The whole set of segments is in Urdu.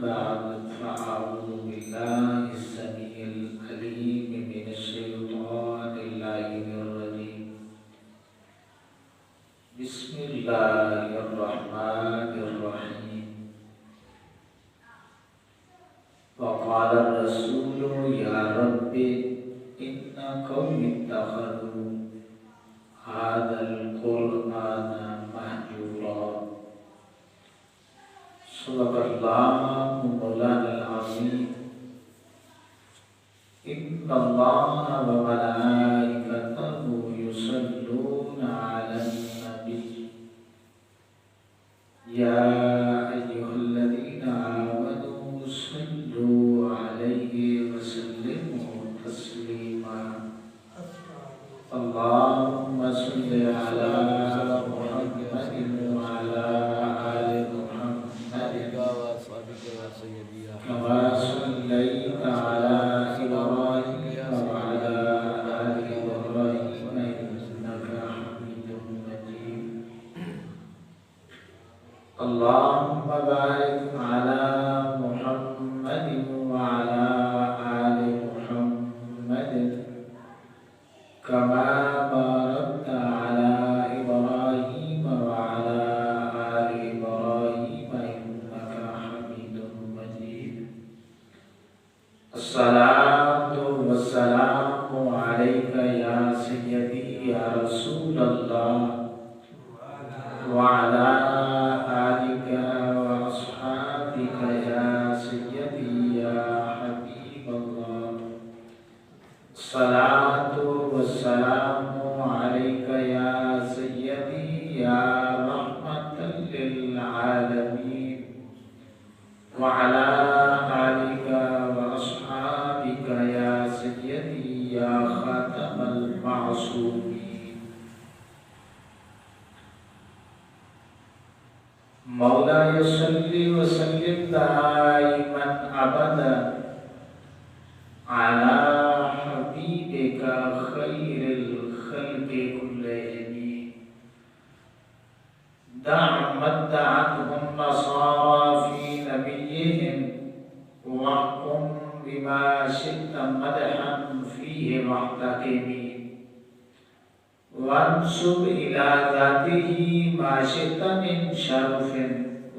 بعد فأعوذ بالله السميع العليم من الشيطان اللعين الرجيم. بسم الله الرحمن الرحيم. وقال الرسول يا رب إن قوم اتخذوا هذا القرآن مهجورا. صدق الله مولانا العظيم. إن الله وملائكته يصلون على النبي يا أيها الذين آمنوا صلوا عليه وسلموا تسليما. اللهم صل على محمد وعلى آل محمد كما صليت على إبراهيم وعلى آل إبراهيم إنك حميد مجيد. اللهم بارك على محمد وعلى آل محمد كما باركت على إبراهيم وعلى آل إبراهيم إنك حميد مجيد. الصلاة والسلام عليك يا سيدي يا رسول الله وعلى آلك وأصحابك يا سيدي يا حبيب الله. الصلاة والسلام عليك يا سيدي يا رحمة للعالمين وعلى آلك وأصحابك يا سيدي يا خاتم المعصومين. مولاي صل وسلم دائما أبدا على حبيبك خير الخلق كلهم. دع مدعتهم النصارى في نبيهم واحكم بما شئت مدحا فيه واحتكم وانسب إلى ذاته ما شئت من شرف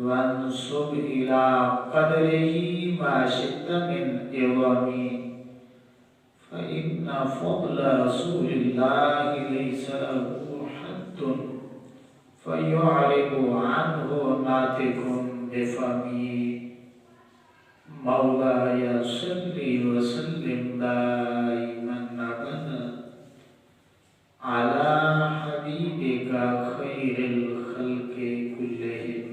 وانسب إلى قدره ما شئت من عظم. فإن فضل رسول الله ليس له حد فيعرض عنه ناطق بفمه. مولاي صل وسلم دائما أبدا على حبيبك خير الخلق كلهم.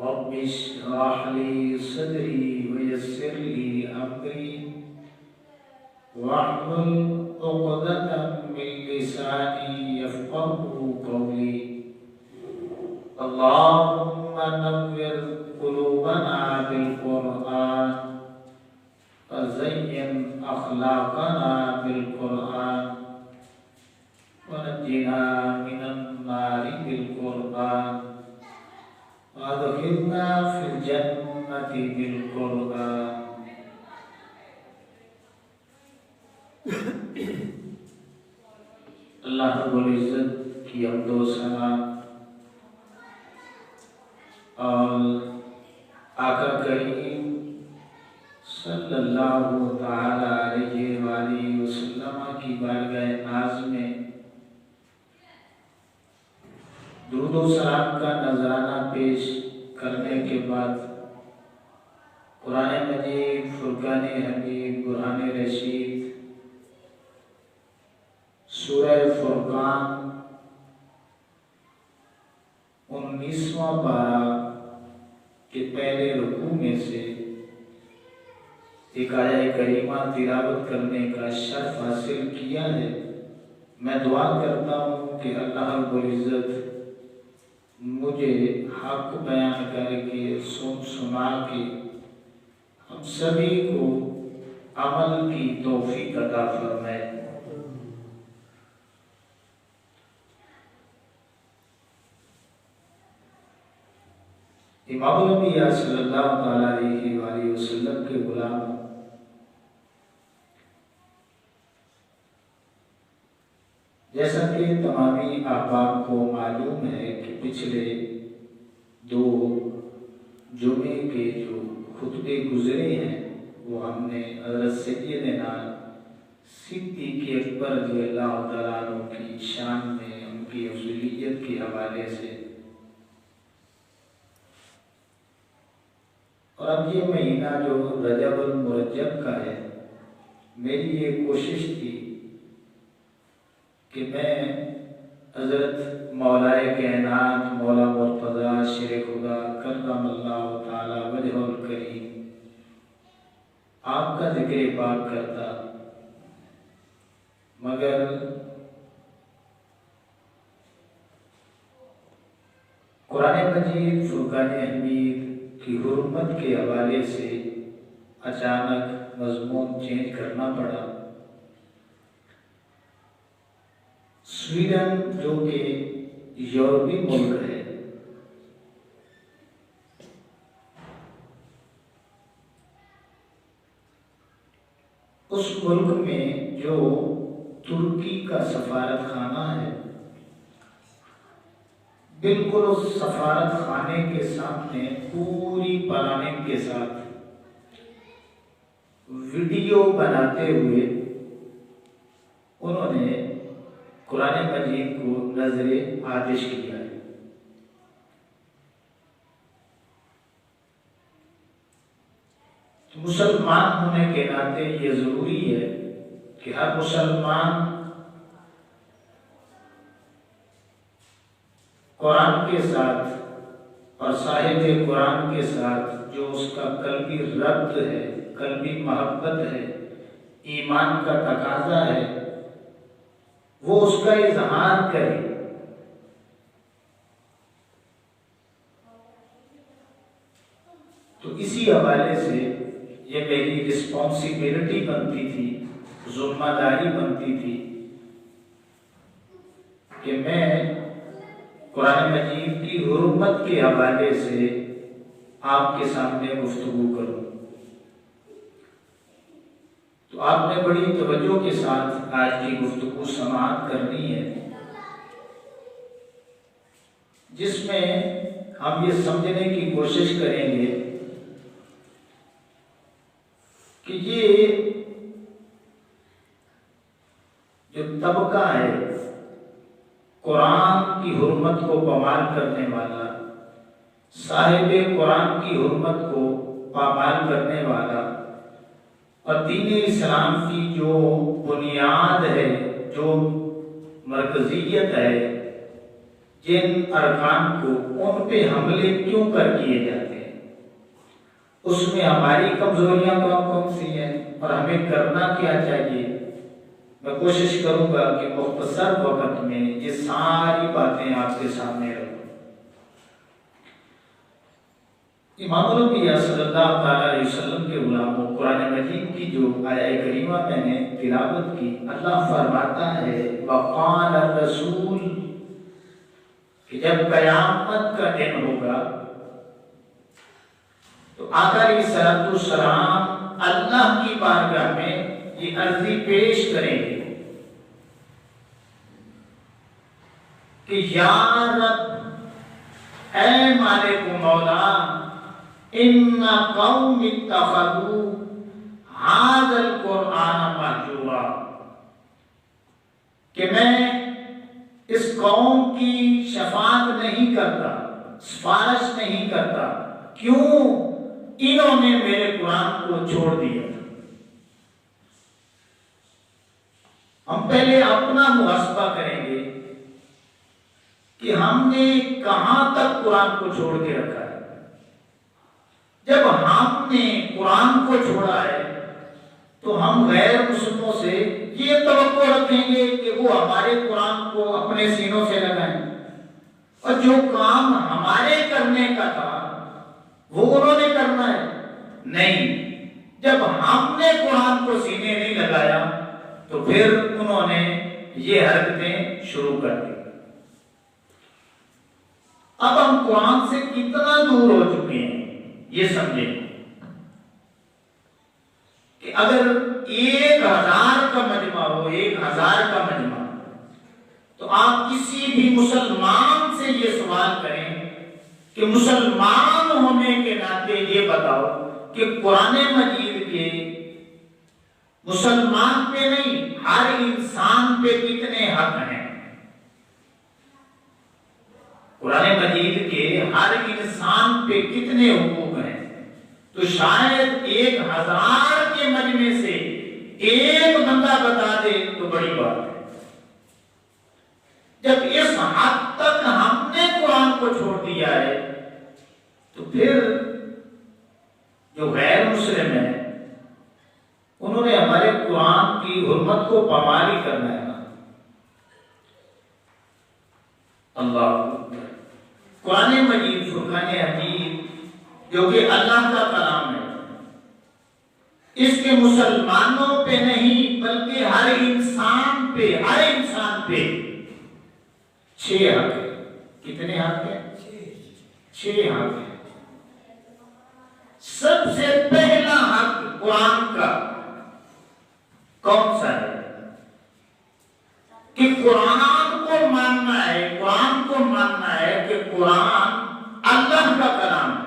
رب اشرح لي صدري ويسر لي أمري واحلل عقدة من لساني يفقهوا قولي. اللهم نور قلوبنا بالقرآن وزين أخلاقنا بالقرآن ونجنا من النار بالقرآن وادخلنا في الجنة بالقرآن. اللہ رب العزت کی حمد و ثنا اور آقا کریم صلی اللہ تعالی علیہ وآلہ وسلم کی بارگاہ ناز میں درود و سلام کا نذرانہ پیش کرنے کے بعد قرآن مجید، فرقان حمید، برہان رشید، سورہ فرقان 19واں پارہ کے پہلے رکوع میں سے ایک آیہ کریمہ تلاوت کرنے کا شرف حاصل کیا ہے. میں دعا کرتا ہوں کہ اللہ رب العزت مجھے حق بیان کر کے سنا کے ہم سبھی کو عمل کی توفیق عطا فرمائے. امام الانبیاء صلی اللہ تعالیٰ علیہ وآلہ وسلم کے غلام، جیسا کہ تمامی احباب کو معلوم ہے کہ پچھلے 2 جمعے کے جو خطبے گزرے ہیں وہ ہم نے حضرت سیدنا صدیق اکبر رضی اللہ تعالیٰ عنہ کی شان میں ان کی افضلیت کے حوالے سے، اور اب یہ مہینہ جو رجب المرجب کا ہے، میری یہ کوشش تھی کہ میں حضرت مولائے کائنات مولا مرتضی شیر خدا کرم اللہ تعالی وجہ الکریم آپ کا ذکر پاک کرتا، مگر قرآن مجید فرقان حمید کی حرمت کے حوالے سے اچانک مضمون چینج کرنا پڑا۔ سویڈن جو کہ یورپی ملک ہے، اس ملک میں جو ترکی کا سفارت خانہ ہے، بالکل اس سفارت خانے کے سامنے پوری پلاننگ کے ساتھ ویڈیو بناتے ہوئے انہوں نے قرآن مجید کو نظر آتش کیا ہے۔ مسلمان ہونے کے ناطے یہ ضروری ہے کہ ہر مسلمان قرآن کے ساتھ اور صاحب قرآن کے ساتھ جو اس کا قلبی ربط ہے، قلبی محبت ہے، ایمان کا تقاضا ہے، وہ اس کا اظہار کرے۔ تو اسی حوالے سے یہ میری رسپانسبلٹی بنتی تھی، ذمہ داری بنتی تھی کہ میں قرآن مجید کی حرمت کے حوالے سے آپ کے سامنے گفتگو کروں۔ تو آپ نے بڑی توجہ کے ساتھ آج کی گفتگو سماعت کرنی ہے، جس میں ہم یہ سمجھنے کی کوشش کریں گے کہ یہ جو طبقہ ہے قرآن کی حرمت کو پامال کرنے والا، صاحب قرآن کی حرمت کو پامال کرنے والا، اور دین اسلام کی جو بنیاد ہے، جو مرکزیت ہے، جن ارکان کو ان پہ حملے کیوں کر کیے جاتے ہیں، اس میں ہماری کمزوریاں کون سی ہیں اور ہمیں کرنا کیا چاہیے، میں کوشش کروں گا کہ مختصر وقت میں یہ ساری باتیں آپ کے سامنے رکھوں۔ امام الانبیاء صلی اللہ تعالیٰ علیہ وسلم کے غلاموں، قرآن مجید کی جو آیہ کریمہ میں نے تلاوت کی، اللہ فرماتا ہے وقال الرسول، کہ جب قیامت کا دن ہوگا تو آقا علیہ السلام اللہ کی بارگاہ میں یہ عرضی پیش کریں گے کہ یا رب، اے مالک و مولا، ان قوم اتخذوا هذا القرآن مہجورا، کہ میں اس قوم کی شفاعت نہیں کرتا، سفارش نہیں کرتا، کیوں؟ انہوں نے میرے قرآن کو چھوڑ دیا۔ ہم پہلے اپنا محاسبہ کریں گے کہ ہم نے کہاں تک قرآن کو چھوڑ کے رکھا ہے۔ جب ہم نے قرآن کو چھوڑا ہے تو ہم غیر مسلموں سے یہ توقع رکھیں گے کہ وہ ہمارے قرآن کو اپنے سینوں سے لگائیں، اور جو کام ہمارے کرنے کا تھا وہ انہوں نے کرنا ہے؟ نہیں۔ جب ہم نے قرآن کو سینے نہیں لگایا تو پھر انہوں نے یہ حرکتیں شروع کر دی۔ اب ہم قرآن سے کتنا دور ہو چکے ہیں یہ سمجھیں کہ اگر 1000 کا مجمع ہو، 1000 کا مجمع، تو آپ کسی بھی مسلمان سے یہ سوال کریں کہ مسلمان ہونے کے ناطے یہ بتاؤ کہ قرآن مجید کے مسلمان پہ نہیں ہر انسان پہ کتنے حق ہیں؟ قرآن مجید کے ہر انسان پہ کتنے حقوق ہیں؟ تو شاید 1000 کے مجمع سے ایک بندہ بتا دے تو بڑی بات ہے۔ جب اس حد تک ہم نے قرآن کو چھوڑ دیا ہے تو پھر جو غیر مسلم ہیں انہوں نے ہمارے قرآن کی حرمت کو پامال کرنا ہے۔ اللہ قرآن مجید فرقان حمید جو کہ اللہ کا کلام ہے، اس کے مسلمانوں پہ نہیں بلکہ ہر انسان پہ 6 حق ہے۔ کتنے حق ہیں؟ 6 حق ہیں۔ سب سے پہلا حق قرآن کا کون سا ہے؟ کہ قرآن کو ماننا ہے، قرآن کو ماننا ہے کہ قرآن اللہ کا کلام ہے۔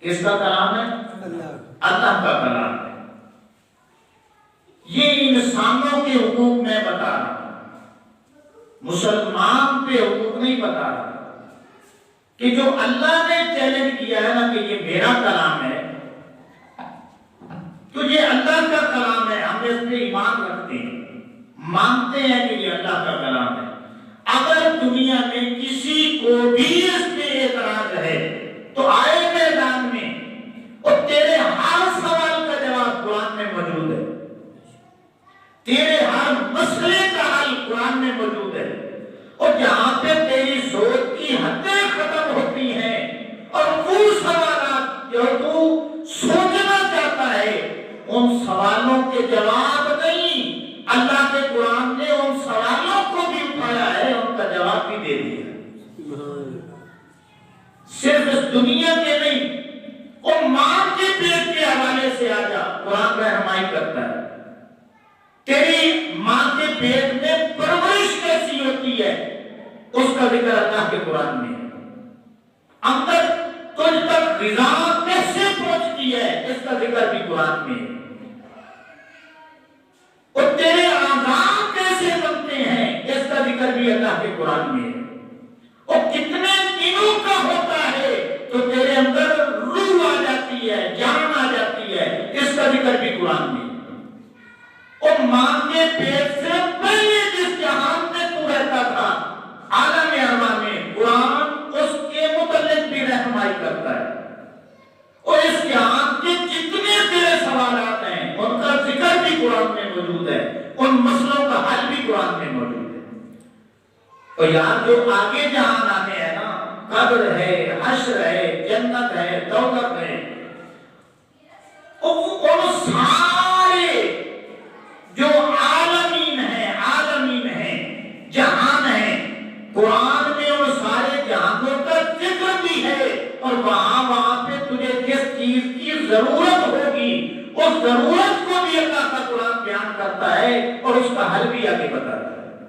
کس کا کلام ہے؟ اللہ کا کلام ہے۔ یہ انسانوں کے حقوق میں بتا رہا ہوں، مسلمان پہ حقوق نہیں بتا رہا کہ جو اللہ نے چیلنج کیا ہے نا کہ یہ میرا کلام ہے تو یہ اللہ کا کلام ہے، ہم اس پہ ایمان رکھتے ہیں، مانتے ہیں کہ یہ اللہ کا کلام ہے۔ اگر دنیا میں کسی کو بھی اس پہ اعتراض ہے تو آئے میدان میں، اور تیرے ہر سوال کا جواب قرآن میں موجود ہے، تیرے ہر مسئلے کا حل قرآن میں موجود ہے، اور جہاں پہ تیری سوچ کی حدیں ختم ہوتی ہیں اور وہ سوالات جو تو سوچنا چاہتا ہے ان سوالوں کے جواب نہیں، اللہ کے قرآن نے ان سوالوں کو بھی اٹھایا ہے، ان کا جواب بھی دے دیا۔ صرف اس دنیا کے نہیں، اور ماں کے پیٹ کے حوالے سے آجا قرآن رہنمائی کرتا ہے۔ تیری ماں کے پیٹ میں پرورش کیسی ہوتی ہے اس کا ذکر اللہ کے قرآن میں ہے۔ اندر تجھ تک غذا کیسے پہنچتی ہے اس کا ذکر بھی قرآن میں ہے۔ اور تیرے اعضاء کیسے بنتے ہیں اس کا ذکر بھی اللہ کے قرآن میں ہے۔ اور کتنے دنوں کا ہوتا ہے تو تیرے اندر روح آ جاتی ہے، جان آ جاتی ہے، اس کا ذکر بھی قرآن میں ہے۔ اور ماں کے پیٹ سے پہلے جس جہان میں تو رہتا تھا عالم ارواح میں، قرآن اس کے متعلق بھی رہنمائی کرتا ہے، اور اس جہان کے جتنے تیرے سوالات ہیں ان کا ذکر بھی قرآن میں موجود ہے، ان مسئلوں کا حل بھی قرآن میں موجود ہے۔ اور یہاں جو آگے جہان آنے ہیں نا، قبر ہے، حشر ہے، جنت ہے، دوزخ ہے، ان سارے جو عالمین ہیں، جہان ہیں، قرآن میں ان سارے جہانوں کا ذکر بھی ہے، اور وہاں پہ تجھے جس چیز کی ضرورت ہوگی اس ضرورت کو بھی اللہ کا قرآن بیان کرتا ہے اور اس کا حل بھی آگے بتاتا ہے۔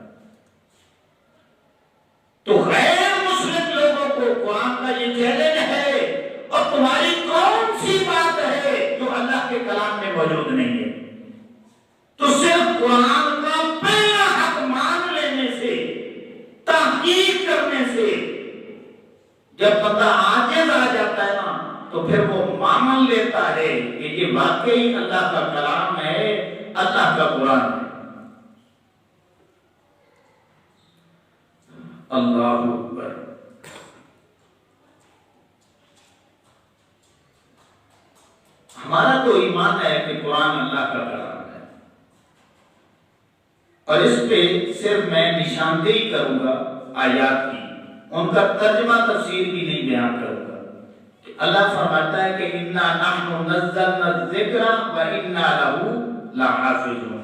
تو غیر مسلم لوگوں کو قرآن کا یہ چیلنج ہے، اور تمہاری کون سی بات ہے جو اللہ کے کلام میں موجود نہیں ہے؟ تو صرف قرآن کا پہلا حق مان لینے سے، تحقیق کرنے سے جب بندہ عاجز آ جاتا ہے نا تو پھر وہ مان لیتا ہے کہ یہ واقعی اللہ کا کلام ہے، اللہ کا قرآن ہے۔ اللہ اکبر۔ ہمارا تو ایمان ہے کہ قرآن اللہ کا کلام ہے، اور اس پہ صرف میں نشاندہی کروں گا آیات کی، ان کا ترجمہ تفسیر بھی نہیں بیان کروں گا۔ اللہ فرماتا ہے کہ اِنَّا نَحْنُ نَزَّلْنَا الذِّكْرَ وَإِنَّا لَهُ لَحَافِظُونَ۔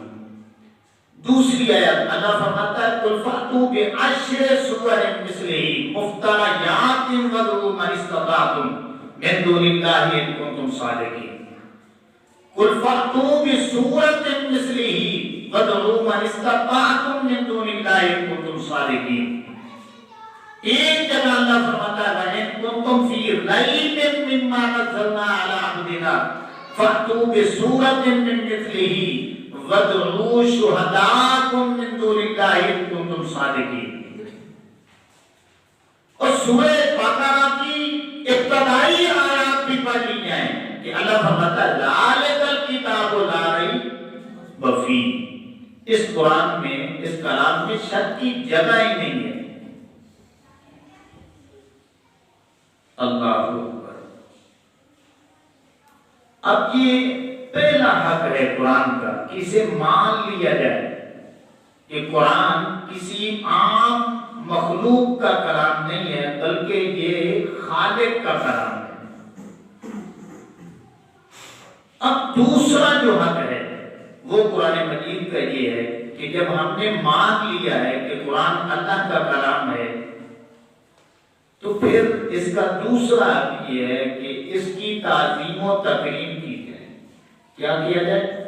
دوسری آیت اللہ فرماتا ہے قل فأتوا بعشر سور مثلہ مفتریات وادعوا من استطعتم من دون اللہ ان کنتم صادقین۔ قل فأتوا بسورة مثلہ وادعوا من استطعتم من دون اللہ ان کنتم صادقین۔ ایک جگہ اللہ فرماتا ہے وَإِن كُنتُمْ فِي رَيْبٍ مِّمَّا نَزَّلْنَا عَلَىٰ عَبْدِنَا فَأْتُوا بِسُورَةٍ مِّن مِّثْلِهِ وَادْعُوا شُهَدَاءَكُم مِّن دُونِ اللَّهِ إِن كُنتُمْ صَادِقِينَ۔ اور سورہ بقرہ کی ابتدائی آیات بھی پڑھ لی جائیں کہ اللہ فرماتا ہے ذَلِكَ الْكِتَابُ لَا رَيْبَ فِيهِ۔ اس قرآن میں، اس کلام میں شک کی جگہ ہی نہیں ہے۔ اللہ اکبر۔ اب یہ پہلا حق ہے قرآن کا کہ اسے مان لیا جائے کہ قرآن کسی عام مخلوق کا کلام نہیں ہے بلکہ یہ خالق کا کلام ہے۔ اب دوسرا جو حق ہے وہ قرآن مجید کا یہ ہے کہ جب ہم نے مان لیا ہے کہ قرآن اللہ کا کلام ہے تو پھر اس کا دوسرا حق یہ ہے کہ اس کی تعظیم و تکریم کی جائے۔ کیا کیا جائے؟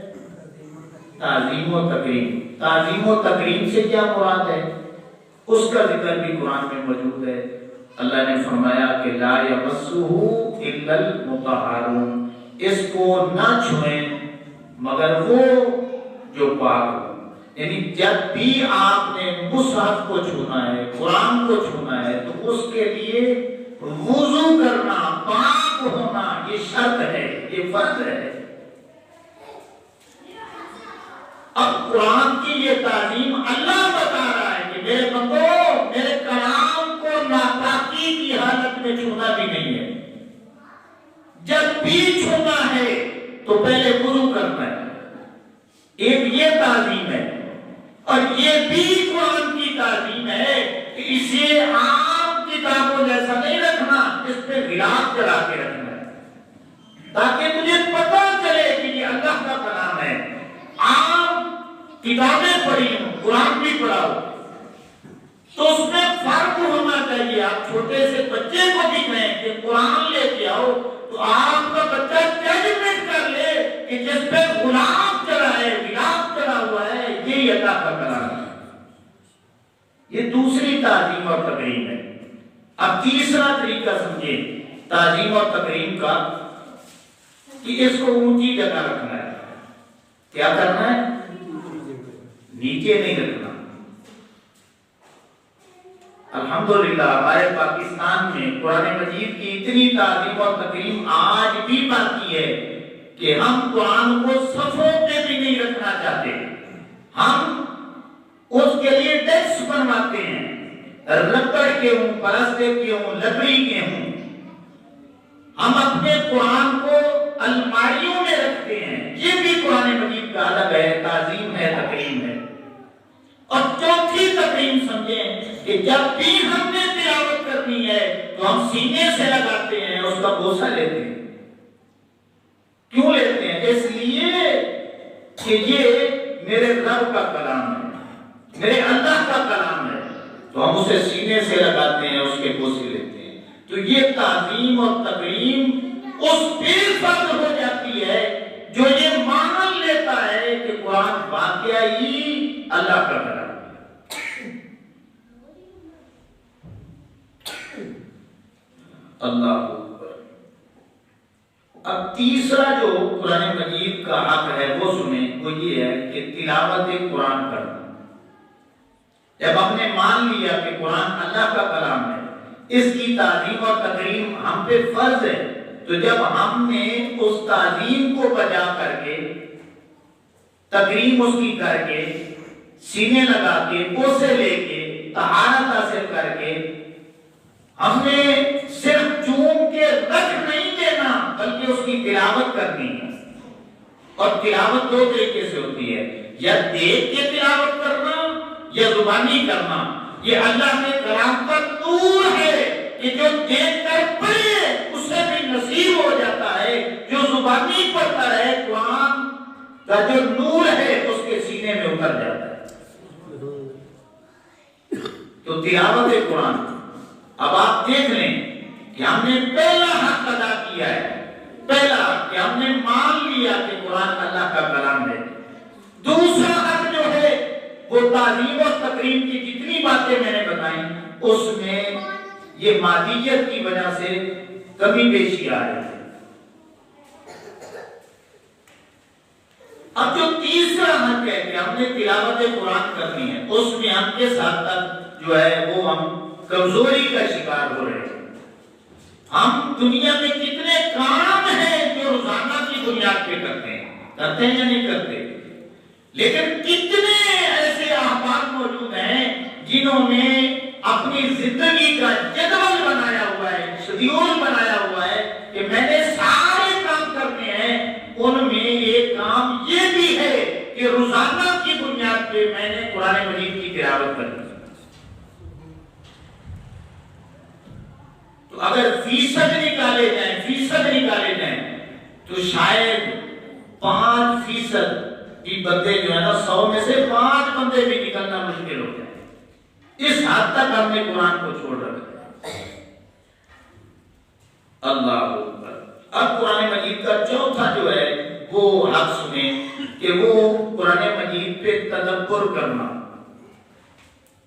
تعظیم و تکریم۔ تعظیم و تکریم سے کیا مراد ہے اس کا ذکر بھی قرآن میں موجود ہے۔ اللہ نے فرمایا کہ لا یمسہ الا المطہرون، اس کو نہ چھوئیں مگر وہ جو پاک ہو۔ یعنی جب بھی آپ نے مصحف کو چھونا ہے، قرآن کو چھونا ہے تو اس کے لیے وضو کرنا، پاک ہونا یہ شرط ہے، یہ فرض ہے۔ اب قرآن کی یہ تعظیم اللہ بتا رہا ہے کہ میرے بندو میرے کلام کو ناپاکی کی حالت میں چھونا بھی نہیں ہے۔ جب بھی چھونا ہے تو پہلے وضو کرنا ہے۔ ایک یہ تعظیم ہے، اور یہ بھی قرآن کی تعظیم ہے کہ اسے عام کتابوں جیسا نہیں رکھنا، اس پہ غلاف چلا کے رکھنا ہے تاکہ تجھے پتہ چلے کہ یہ اللہ کا کلام ہے۔ عام کتابیں پڑھی ہوں، قرآن بھی پڑھا ہو تو اس میں فرق ہونا چاہیے۔ آپ چھوٹے سے بچے کو بھی کہیں کہ قرآن لے کے آؤ تو آپ کا بچہ ججمنٹ کر لے کہ جس پہ غلاف چلا ہے، غلاف چلا ہوا ہے، یہ اللہ کا کلام ہے۔ یہ دوسری تعظیم اور تکریم ہے۔ اب تیسرا طریقہ سمجھیں تعظیم اور تکریم کا کہ اس کو اونچی جگہ رکھنا ہے۔ کیا کرنا ہے؟ نیچے نہیں رکھنا۔ الحمدللہ ہمارے پاکستان میں قرآن مجید کی اتنی تعظیم اور تکریم آج بھی باقی ہے کہ ہم قرآن کو صفوں پہ بھی نہیں رکھنا چاہتے۔ ہم اس کے لیے ڈیسک بنواتے ہیں، ربڑ کے ہوں، پلاسٹک کے ہوں، لکڑی کے ہوں۔ ہم اپنے قرآن کو الماریوں میں رکھتے ہیں۔ یہ بھی قرآن مجید کا ادب ہے، تعظیم ہے، تکریم ہے۔ اور چوتھی تکریم سمجھیں کہ جب بھی ہم نے تلاوت کرنی ہے تو ہم سینے سے لگاتے ہیں، اس کا بوسہ لیتے ہیں۔ کیوں لیتے ہیں؟ اس لیے کہ یہ میرے رب کا کلام ہے، میرے اللہ کا کلام ہے، تو ہم اسے سینے سے لگاتے ہیں، اس کے بوسے لیتے ہیں۔ تو یہ تعظیم اور تکریم اس پہ فرض ہو جاتی ہے جو یہ مان لیتا ہے کہ قرآن واقعی اللہ کا کلام ہے۔ اللہ اکبر۔ اب تیسرا جو قرآن مجید کا حق ہے وہ سنیں، وہ یہ ہے کہ تلاوت قرآن کرنا۔ جب ہم نے مان لیا کہ قرآن اللہ کا کلام ہے، اس کی تعظیم اور تکریم ہم پہ فرض ہے، تو جب ہم نے اس تعظیم کو بجا کر کے، تکریم اس کی کر کے، سینے لگا کے، بوسے لے کے، طہارت حاصل کر کے، ہم نے صرف چوم کے رکھ نہیں دینا بلکہ اس کی تلاوت کرنی ہے۔ اور تلاوت دو طریقے سے ہوتی ہے، یا دیکھ کے تلاوت کرنا یا زبانی کرنا۔ یہ اللہ کے کلام کا نور ہے کہ جو دیکھ کر پڑھے اسے بھی نصیب ہو جاتا ہے، جو زبانی پڑھتا ہے قرآن کا جو نور ہے اس کے سینے میں اتر جاتا ہے۔ تلاوت قرآن. اب آپ دیکھ لیں کہ ہم نے پہلا حق ادا کیا ہے، پہلا کہ ہم نے مان لیا کہ قرآن اللہ کا کلام ہے. دوسرا حق جو ہے وہ تعظیم اور تکریم کی جتنی باتیں میں نے بتائیں اس میں یہ مادیت کی وجہ سے کمی بیشی آ رہی ہے. اب جو تیسرا حق ہے کہ ہم نے تلاوت قرآن کرنی ہے، اس میں ہم کے ساتھ تک جو ہے وہ ہم کمزوری کا شکار ہو رہے ہیں. ہم دنیا میں کتنے کام ہیں جو روزانہ کی بنیاد پہ کرتے ہیں یا نہیں کرتے، لیکن کتنے ایسے احباب موجود ہیں جنہوں نے اپنی زندگی کا جدول بنایا ہوا ہے، شیڈیول بنایا ہوا ہے کہ میں نے سارے کام کرنے ہیں. ان میں ایک کام یہ بھی ہے کہ روزانہ کی بنیاد پہ میں نے قرآن مجید کی تلاوت کرنی. تو اگر فیصد نکالے جائیں تو شاید 5% کی بندے جو ہے نا 100 میں سے 5 بندے بھی نکلنا مشکل ہو جائے. اس حد تک ہم نے قرآن کو چھوڑ رکھا ہے. اللہ اکبر. اب قرآن مجید کا چوتھا جو ہے وہ حق سنیں کہ وہ قرآن مجید پہ تدبر کرنا،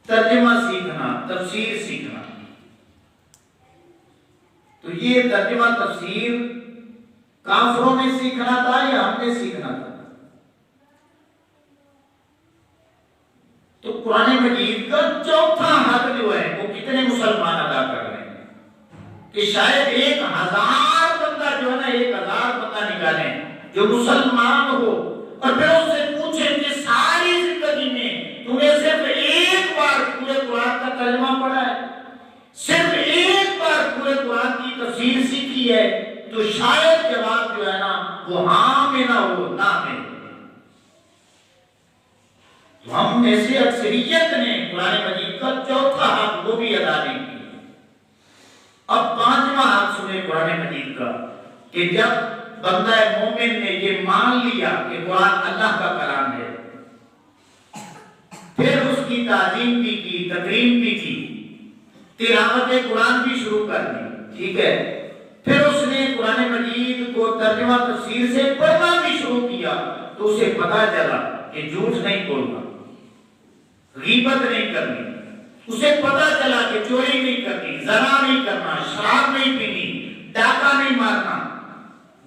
ترجمہ سیکھنا، تفسیر سیکھنا. تو یہ ترجمہ تفسیر کافروں نے سیکھنا تھا یا ہم نے سیکھنا تھا؟ تو قرآن مجید کا چوتھا حق جو ہے وہ کتنے مسلمان ادا کر رہے ہیں کہ شاید 1000 بندہ جو ہے نا 1000 بندہ نکالیں جو مسلمان ہو اور پھر اس سے پوچھیں کہ ساری زندگی میں تم نے صرف ایک بار پورے قرآن کا ترجمہ پڑھا ہے، صرف ایک بار پورے قرآن کی تفسیر سیکھی ہے، تو شاید جواب جو ہے نا وہ ہاں میں نہ ہو، نہ میں. تو ہم میں سے اکثریت نے قرآن مجید کا چوتھا حق وہ بھی ادا نہیں کیا. اب 5واں حق سنے قرآن مجید کا کہ جب بندہ مومن نے یہ مان لیا کہ قرآن اللہ کا کلام ہے، پھر اس کی تعظیم بھی کی، تکریم بھی کی، تلاوت قرآن بھی شروع کر دی، ٹھیک ہے. پھر اس نے قرآن مجید کو ترجمہ تفسیر سے پڑھنا بھی شروع کیا تو اسے پتا چلا کہ جھوٹ نہیں بولنا، غیبت نہیں کرنی. اسے پتا چلا کہ چوری نہیں کرنی، زنا نہیں کرنا، شراب نہیں پینی، ڈاکہ نہیں مارنا،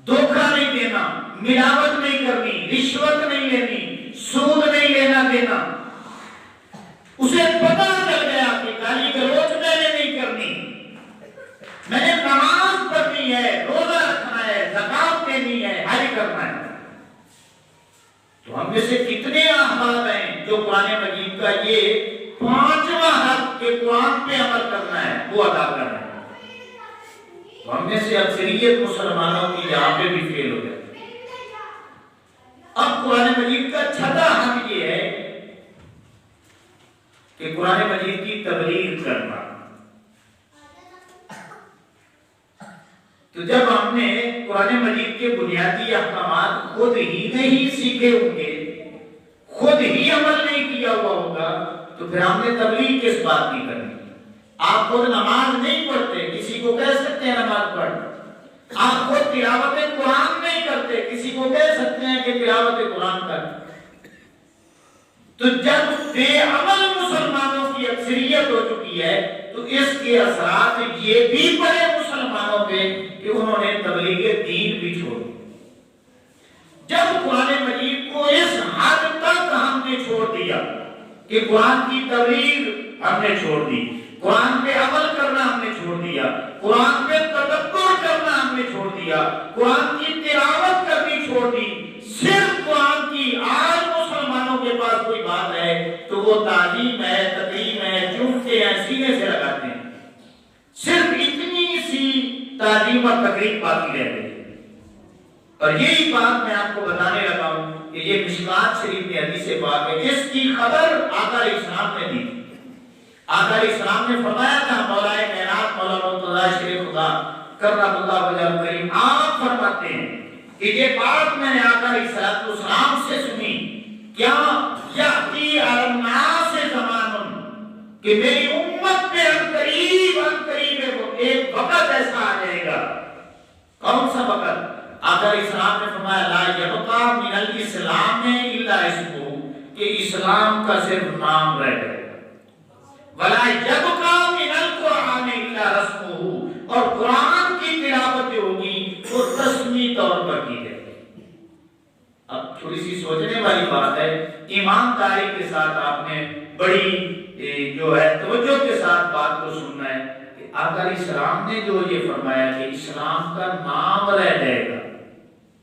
دھوکہ نہیں دینا، ملاوٹ نہیں کرنی، رشوت نہیں لینی، سود نہیں لینا دینا. اسے پتا چل گیا کہ گالی گلوچ میں نے نہیں کرنی، میں نے نماز پڑھنی ہے، روزہ رکھنا ہے، زکات دینی ہے، حج کرنا ہے. تو ہم میں سے کتنے احباب ہیں جو قرآن مجید کا یہ 5واں حق کہ قرآن پہ عمل کرنا ہے وہ ادا کر رہے ہیں. تو ہم میں سے اکثریت مسلمانوں کی یہاں پہ بھی فیل ہو جاتی ہے. اب قرآن مجید کا چھٹا حق یہ ہے کہ قرآن مجید کی تبلیغ کرنا. تو جب ہم نے قرآن مجید کے بنیادی احکامات خود ہی نہیں سیکھے ہوں گے، خود ہی عمل نہیں کیا ہوا ہوگا، تو پھر ہم نے تبلیغ کس بات کی کرنی؟ آپ خود نماز نہیں پڑھتے، کسی کو کہہ سکتے ہیں نماز پڑھ. آپ خود تلاوت قرآن نہیں کرتے، کسی کو کہہ سکتے ہیں کہ تلاوت قرآن کر. تو جب بے عمل مسلمانوں کی اکثریت ہو چکی ہے تو اس کے اثرات یہ بھی پڑے مسلمانوں پہ کہ انہوں نے تبلیغ دین بھی چھوڑ دی. جب قرآن مجید کو اس حد تک ہم نے چھوڑ دیا کہ قرآن کی تبلیغ ہم نے چھوڑ دی، قرآن پہ عمل کرنا ہم نے چھوڑ دیا، قرآن پہ تدبر کرنا ہم نے چھوڑ دیا، قرآن کی تلاوت کرنی چھوڑ دی، صرف قرآن کی آج مسلمانوں کے پاس کوئی بات ہے تو وہ تعلیم ہے، تکریم ہے، چومتے ہیں، سینے سے لگاتے ہیں. صرف اتنی سی تعلیم اور تکریم باقی رہ گئی. اور یہی بات میں آپ کو بتانے لگا ہوں کہ یہ مشکات شریف میں حدیث پاک ہے جس کی خبر آقا علیہ السلام نے دی. آقا علیہ السلام نے فرمایا تھا، مولا کائنات مولا مرتضی شریف خدا کرم اللہ وجہ کریم آپ فرماتے ہیں کہ یہ بات میں نے آقا علیہ السلام سے سنی، کیا یأتی علی الناس زمان کہ میری امت ایسا آ جائے گا. کون سا وقت؟ اگر اسلام نے فرمایا لا یبقى من الاسلام الا اسمہ، کہ اسلام کا صرف نام رہ جائے گا. ولا یبقى من القرآن الا رسمہ، اور قرآن کی تلاوت ہوگی وہ رسمی طور پر کی جائے گی. اب تھوڑی سی سوچنے والی بات ہے، ایمانداری کے ساتھ آپ نے بڑی جو ہے توجہ کے ساتھ بات کو سننا ہے کہ اگر اسلام نے جو یہ فرمایا کہ اسلام کا نام رہ جائے گا،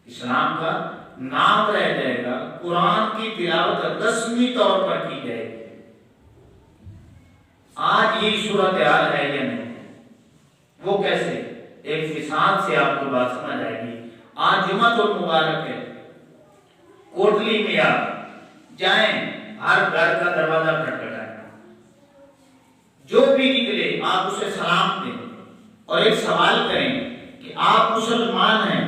اسلام کا نام رہ جائے گا، قرآن کی تلاوت رسمی طور پر کی جائے گی. آج یہ صورتحال ہے یا نہیں؟ وہ کیسے؟ ایک مثال سے آپ کو بات سمجھ آئے گی. آج جمعۃ المبارک ہے، کوٹلی میں آپ جائیں، ہر گھر کا دروازہ کھٹکھٹائیں، جو بھی نکلے آپ اسے سلام دیں اور ایک سوال کریں کہ آپ مسلمان ہیں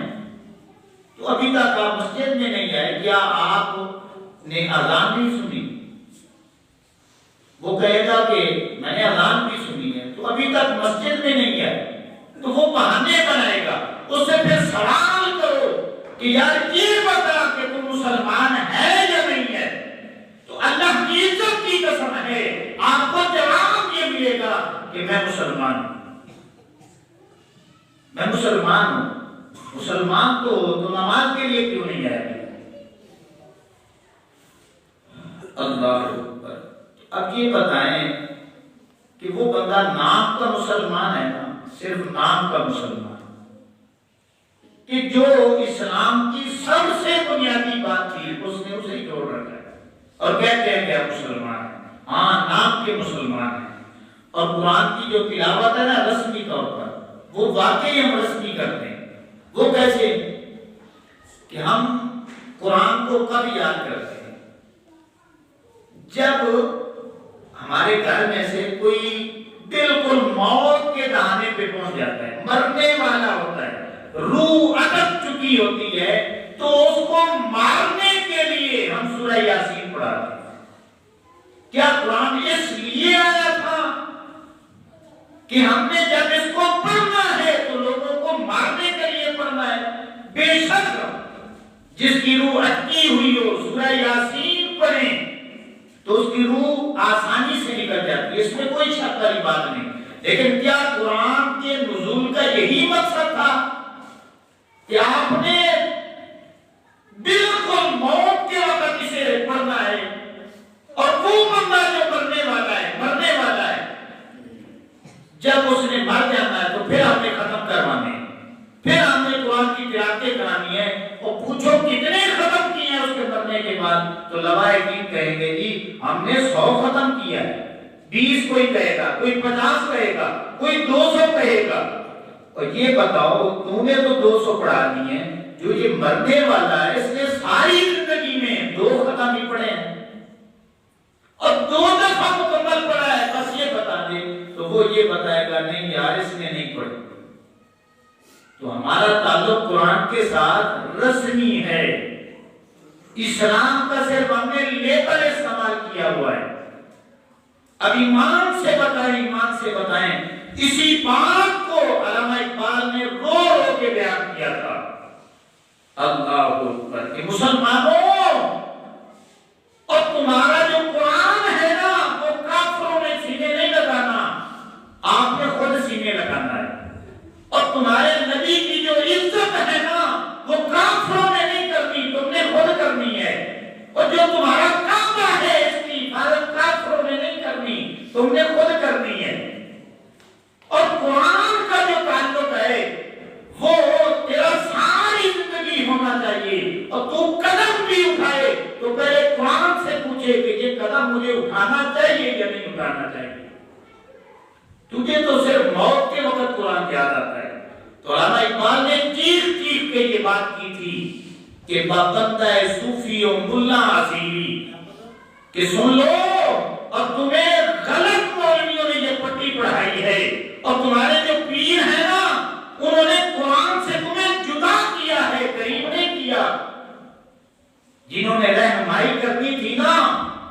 تو ابھی تک آپ مسجد میں نہیں آئے، کیا آپ نے اذان نہیں سنی؟ وہ کہے گا کہ میں نے اذان بھی سنی ہے، تو ابھی تک مسجد میں نہیں آئے. تو وہ بہانے بنائے گا. اس سے پھر سوال کرو کہ یار یہ بتا کہ تم مسلمان ہے یا نہیں ہے، تو اللہ کی عزت کی قسم ہے آپ کو جواب یہ ملے گا کہ میں مسلمان ہوں، میں مسلمان ہوں. مسلمان تو نماز کے لیے کیوں نہیں آئے؟ اللہ اکبر. اب یہ بتائیں کہ وہ بندہ نام کا مسلمان ہے نا، صرف نام کا مسلمان، کہ جو اسلام کی سب سے بنیادی بات تھی اس نے اسے جوڑ رکھا ہے اور کہتے ہیں کہ آپ مسلمان ہیں. ہاں نام کے مسلمان ہیں. اور قرآن کی جو تلاوت ہے نا رسمی طور پر، وہ واقعی ہم رسمی کرتے ہیں. وہ کیسے؟ کہ ہم قرآن کو کب یاد کرتے ہیں؟ جب ہمارے گھر میں سے کوئی بالکل موت کے دہانے پہ پہنچ جاتا ہے، مرنے والا ہوتا ہے، روح اٹک چکی ہوتی ہے، تو اس کو مارنے کے لیے ہم سورہ یاسین پڑھاتے ہیں. کیا قرآن اس لیے آیا تھا کہ ہم نے جب اس کو پڑھنا ہے تو لوگوں کو مارنے کے لیے پڑھنا ہے؟ بے شک جس کی روح اٹکی ہوئی ہو سورہ یاسین پڑھیں تو اس کی روح آسانی سے نکل جاتی ہے، اس میں کوئی شک والی بات نہیں. لیکن کیا قرآن کے نزول کا یہی مقصد تھا کہ آپ نے بالکل موت کے وقت اسے پڑھنا ہے، اور وہ بندہ جو مرنے والا ہے جب اس نے مر جانا ہے تو پھر ہم نے ختم کروانے ہیں، پھر ہم نے قرآن کی قرأتیں کرانی ہے. اور پوچھو کتنے ختم کیے ہیں اس کے مرنے کے بعد؟ تو لوائقین کہیں گے جی ہم نے 100 ختم کیا ہے. 20 کوئی کہے گا، کوئی 50 کہے گا، کوئی 200 کہے گا. اور یہ بتاؤ تم نے تو 200 پڑھا دی ہیں، جو یہ مرنے والا ہے اس نے ساری زندگی میں 2 ختم ہی پڑھے ہیں اور 2 دفعہ مکمل پڑھا ہے، بس یہ بتا دے تو وہ یہ بتائے گا نہیں یار اس نے نہیں پڑھی. تو ہمارا تعلق قرآن کے ساتھ رسمی ہے. اسلام کا صرف ہم نے لیبل استعمال کیا ہوا ہے. اب ایمان سے بتائیں اسی بات کو علامہ اقبال نے رو رو کے بیان کیا تھا. اللہ اکبر کہ مسلمانوں، اور تمہارا جو قرآن ہے نا وہ کافروں نے سینے نہیں لگانا، آپ نے خود سینے لگانا ہے. اور تمہارے نبی کی جو عزت ہے نا وہ کافروں نے نہیں کرنی، تم نے خود کرنی ہے. اور جو تمہارا کعبہ ہے اس کی حفاظت کافروں نے نہیں کرنی، تم نے خود کرنی ہے. اور قرآن کا جو تعلق ہے وہ تیرا ساری زندگی ہونا چاہیے. اور تو قدم بھی اٹھائے تو پہلے قرآن سے پوچھے کہ یہ قدم مجھے اٹھانا چاہیے یا نہیں اٹھانا چاہیے. تجھے تو صرف موت کے وقت قرآن یاد آتا ہے. تو علامہ اقبال نے چیخ چیخ کے یہ بات کی تھی کہ بابندہ صوفی و ملا عزیزی کہ سن لو، اور تمہیں غلط مولویوں نے یہ پٹی پڑھائی ہے، اور تمہارے جو پیر ہیں نا انہوں نے قرآن سے تمہیں جدا کیا ہے، قریب نہیں کیا. جنہوں نے رہنمائی کرنی تھی نا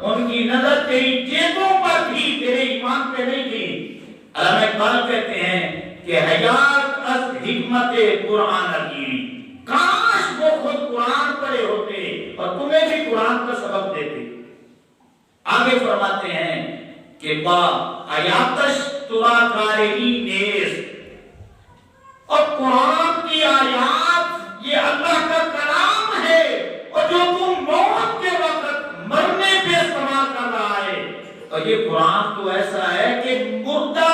ان کی نظر تیری جیبوں پر تھی، تیرے ایمان پہ نہیں تھی. علامہ اقبال کہتے ہیں کہ حیات حکمت قرآن کی، کاش وہ خود قرآن پڑھے ہوتے اور تمہیں بھی قرآن کا سبق دیتے۔ آگے فرماتے ہیں کہ با آیاتش ترا کارہی نیز، اور قرآن کی آیات یہ اللہ کا کلام ہے، اور جو تم موت کے وقت مرنے پہ استعمال کر رہا ہے، اور یہ قرآن تو ایسا ہے کہ مردہ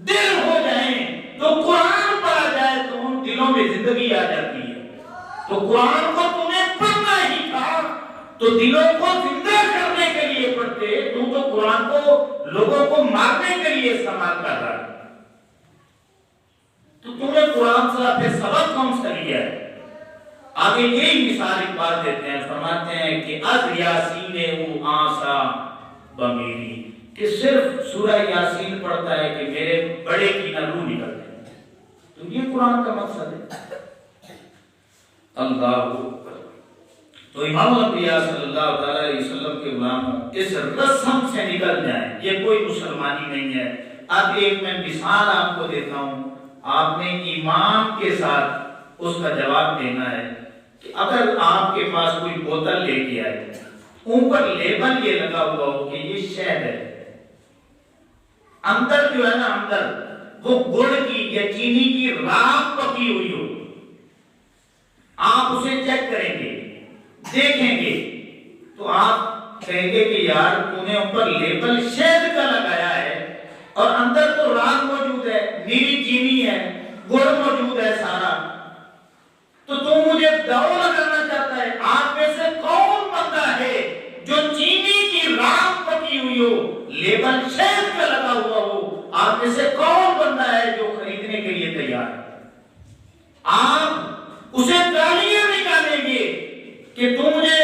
دل ہو جائیں تو قرآن پڑھا جائے تو ان دلوں میں زندگی آ جاتی ہے۔ تو قرآن کو تمہیں پڑھنا ہی تھا تو دلوں کو زندہ کرنے کے لیے پڑھتے، تم تو قرآن کو لوگوں کو مارنے کے لیے استعمال کر رہا ہے، تو تمہیں قرآن سے پھر سبق کون سا لیا ہے؟ آگے یہی مثال اقبال دیتے ہیں، فرماتے ہیں کہ از یاسین او آسا بمیری، کہ صرف سورہ یاسین پڑھتا ہے کہ میرے بڑے کی نہ روح نکلتے ہیں، تو یہ قرآن کا مقصد ہے۔ اللہ تو امام الانبیاء صلی اللہ علیہ وسلم کے غلاموں اس رسم سے نکل جائیں، یہ کوئی مسلمانی نہیں ہے۔ اب ایک میں مثال آپ کو دیتا ہوں، آپ نے ایمان کے ساتھ اس کا جواب دینا ہے کہ اگر آپ کے پاس کوئی بوتل لے کے آئے، اوپر لیبل یہ لگا ہوا ہو کہ یہ شہد ہے، اندر جو ہے نا اندر وہ گڑ کی یا چینی کی راکھ پکی ہوئی ہو، آپ اسے چیک کریں گے، دیکھیں گے، تو آپ کہیں گے کہ یار تو نے اوپر لیبل شہد کا لگایا ہے اور اندر تو راکھ موجود ہے، نیلی چینی ہے، گڑ موجود ہے سارا، تو تم مجھے داؤ لگانا چاہتا ہے۔ آپ میں سے کون بندہ ہے جو چینی کی راکھ پکی ہوئی ہو، لیبل شہد کا لگا ہوا ہو، آپ میں سے کون بندہ ہے جو خریدنے کے لیے تیار ہے؟ آپ اسے گالیاں نکالیں گے کہ تم مجھے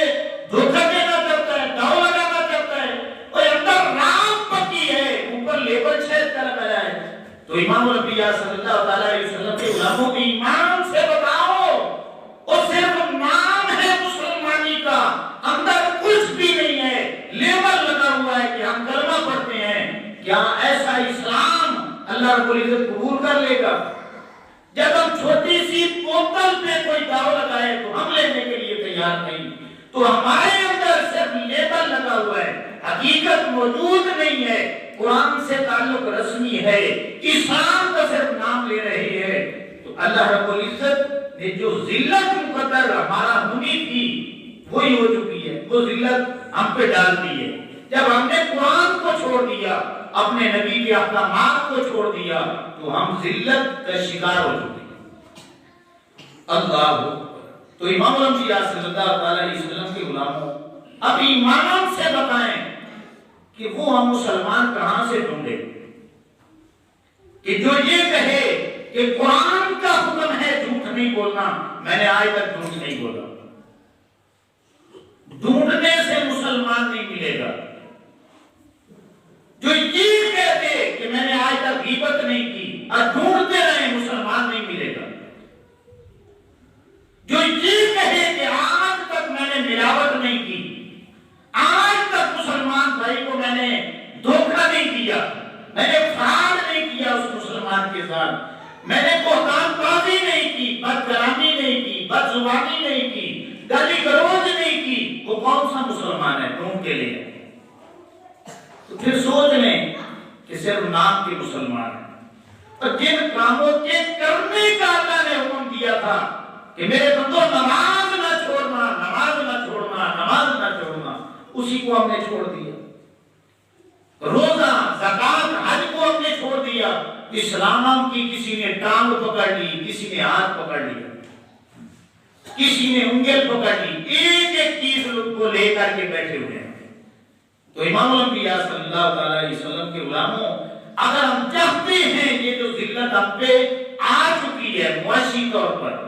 دھوکہ دینا چاہتا ہے، داؤ لگانا چاہتا ہے، اور اندر راکھ پکی ہے، اوپر لیبل شہد کا لگایا ہے۔ تو امام الانبیاء صلی اللہ علیہ وسلم کے غلاموں کی ایمان سے بتاؤ، اور صرف نام ہے مسلمانی کا، اندر کچھ بھی نہیں ہے، لیبل لگا ہوا ہے کہ ہم کلمہ پڑھتے ہیں، کیا ایسا اسلام اللہ رب العزت قبول کر لے گا؟ جب ہم چھوٹی سی بوتل پہ کوئی داؤ لگائے تو ہم لینے کے لیے تیار نہیں، تو ہمارے اندر صرف لیبل لگا ہوا ہے، حقیقت موجود نہیں ہے، قرآن سے تعلق رسمی ہے، اسلام کا صرف نام لے رہی ہے۔ تو اللہ رب العزت نے جو ذلت مقدر ہمارا ہونی تھی وہی ہو چکی ہے، وہ ذلت ہم پہ ڈال دی ہے۔ جب ہم نے قرآن کو چھوڑ دیا، اپنے نبی کے احکامات کو چھوڑ دیا، تو ہم ذلت کا شکار ہو چکے ہیں۔ اللہ تو امام الانبیاء صلی اللہ علیہ وسلم کے غلاموں اب ایمان سے بتائیں کہ وہ ہم مسلمان کہاں سے ڈھونڈے کہ جو یہ کہے کہ قرآن کا حکم ہے جھوٹ نہیں بولنا، میں نے آج تک جھوٹ نہیں بولا، ڈھونڈنے سے مسلمان نہیں ملے گا۔ جو یہ کہتے کہ میں نے آج تک غیبت نہیں کی اور ڈھونڈتے رہے، مسلمان نہیں ملے گا۔ جو یہ کہے کہ آج تک میں نے ملاوٹ نہیں کی، آج تک مسلمان بھائی کو میں نے دھوکہ نہیں دیا، میں نے فراڈ نہیں کیا اس مسلمان کے ساتھ، میں نے بہتان بازی نہیں کی، بد کلامی نہیں کی، بد زبانی نہیں کی، گالی گلوچ نہیں کی، وہ کون سا مسلمان ہے ڈھونڈ کے لیے؟ تو پھر سوچ لیں کہ صرف نام کے مسلمان ہیں، اور جن کاموں کے کرنے کا اللہ نے حکم دیا تھا کہ میرے بندوں نماز نہ چھوڑنا، نماز نہ چھوڑنا، نماز نہ چھوڑنا، اسی کو ہم نے چھوڑ دیا۔ روزہ، زکات، حج کو ہم نے چھوڑ دیا۔ اسلام کی کسی نے ٹانگ پکڑ لی، کسی نے ہاتھ پکڑ لیا، کسی نے انگل پکڑ لی، ایک ایک چیز کو لے کر کے بیٹھے ہوئے ہیں۔ تو امام الانبیاء صلی اللہ علیہ وسلم کے غلاموں، اگر ہم چاہتے ہیں یہ جو ذلت ہم پہ آ چکی ہے معاشی طور پر،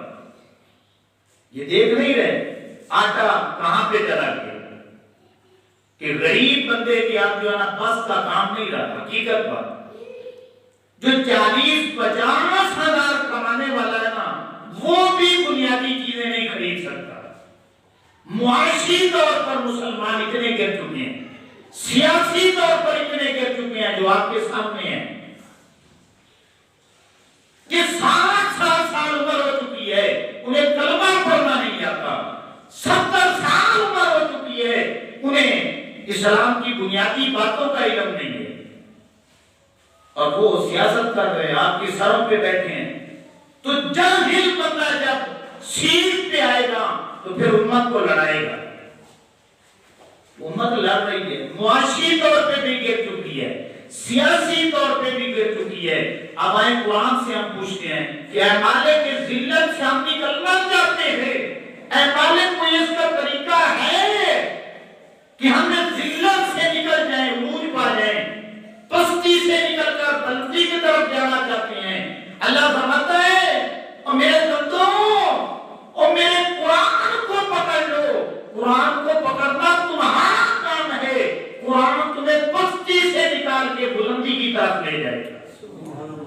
یہ دیکھ نہیں رہے آٹا کہاں پہ چلا گیا کہ غریب بندے کی آپ جو ہے نا بس کا کام نہیں رہا۔ حقیقت بات جو 40-50 ہزار کمانے والا ہے نا، وہ بھی بنیادی چیزیں نہیں خرید سکتا۔ معاشی طور پر مسلمان اتنے گر چکے ہیں، سیاسی طور پر اتنے گر چکے ہیں جو آپ کے سامنے ہیں کہ 60 سال اسلام کی بنیادی باتوں کا علم نہیں ہے، اور وہ سیاست کر رہے ہیں، آپ کے سروں پہ بیٹھے ہیں، تو جاہل بندہ جب سیٹ پہ آئے گا تو پھر امت کو لڑائے گا۔ امت لڑ رہی ہے، معاشی طور پہ بھی گر چکی ہے، سیاسی طور پہ بھی گر چکی ہے۔ اب آئے قرآن سے ہم پوچھتے ہیں کہ اے مالک کی ذلت سے ہم نکلنا چاہتے ہیں، اے مالک کوئی اس کا طریقہ ہے کہ ہم ذلت سے نکل جائیں، عروج پا جائیں، پستی سے نکل کر بلندی کی طرف جانا چاہتے ہیں؟ اللہ فرماتا ہے اور میرے بندوں اور میرے قرآن کو پکڑ لو، قرآن کو پکڑنا تمہارا کام ہے، قرآن تمہیں پستی سے نکال کے بلندی کی طرف لے جائے گا،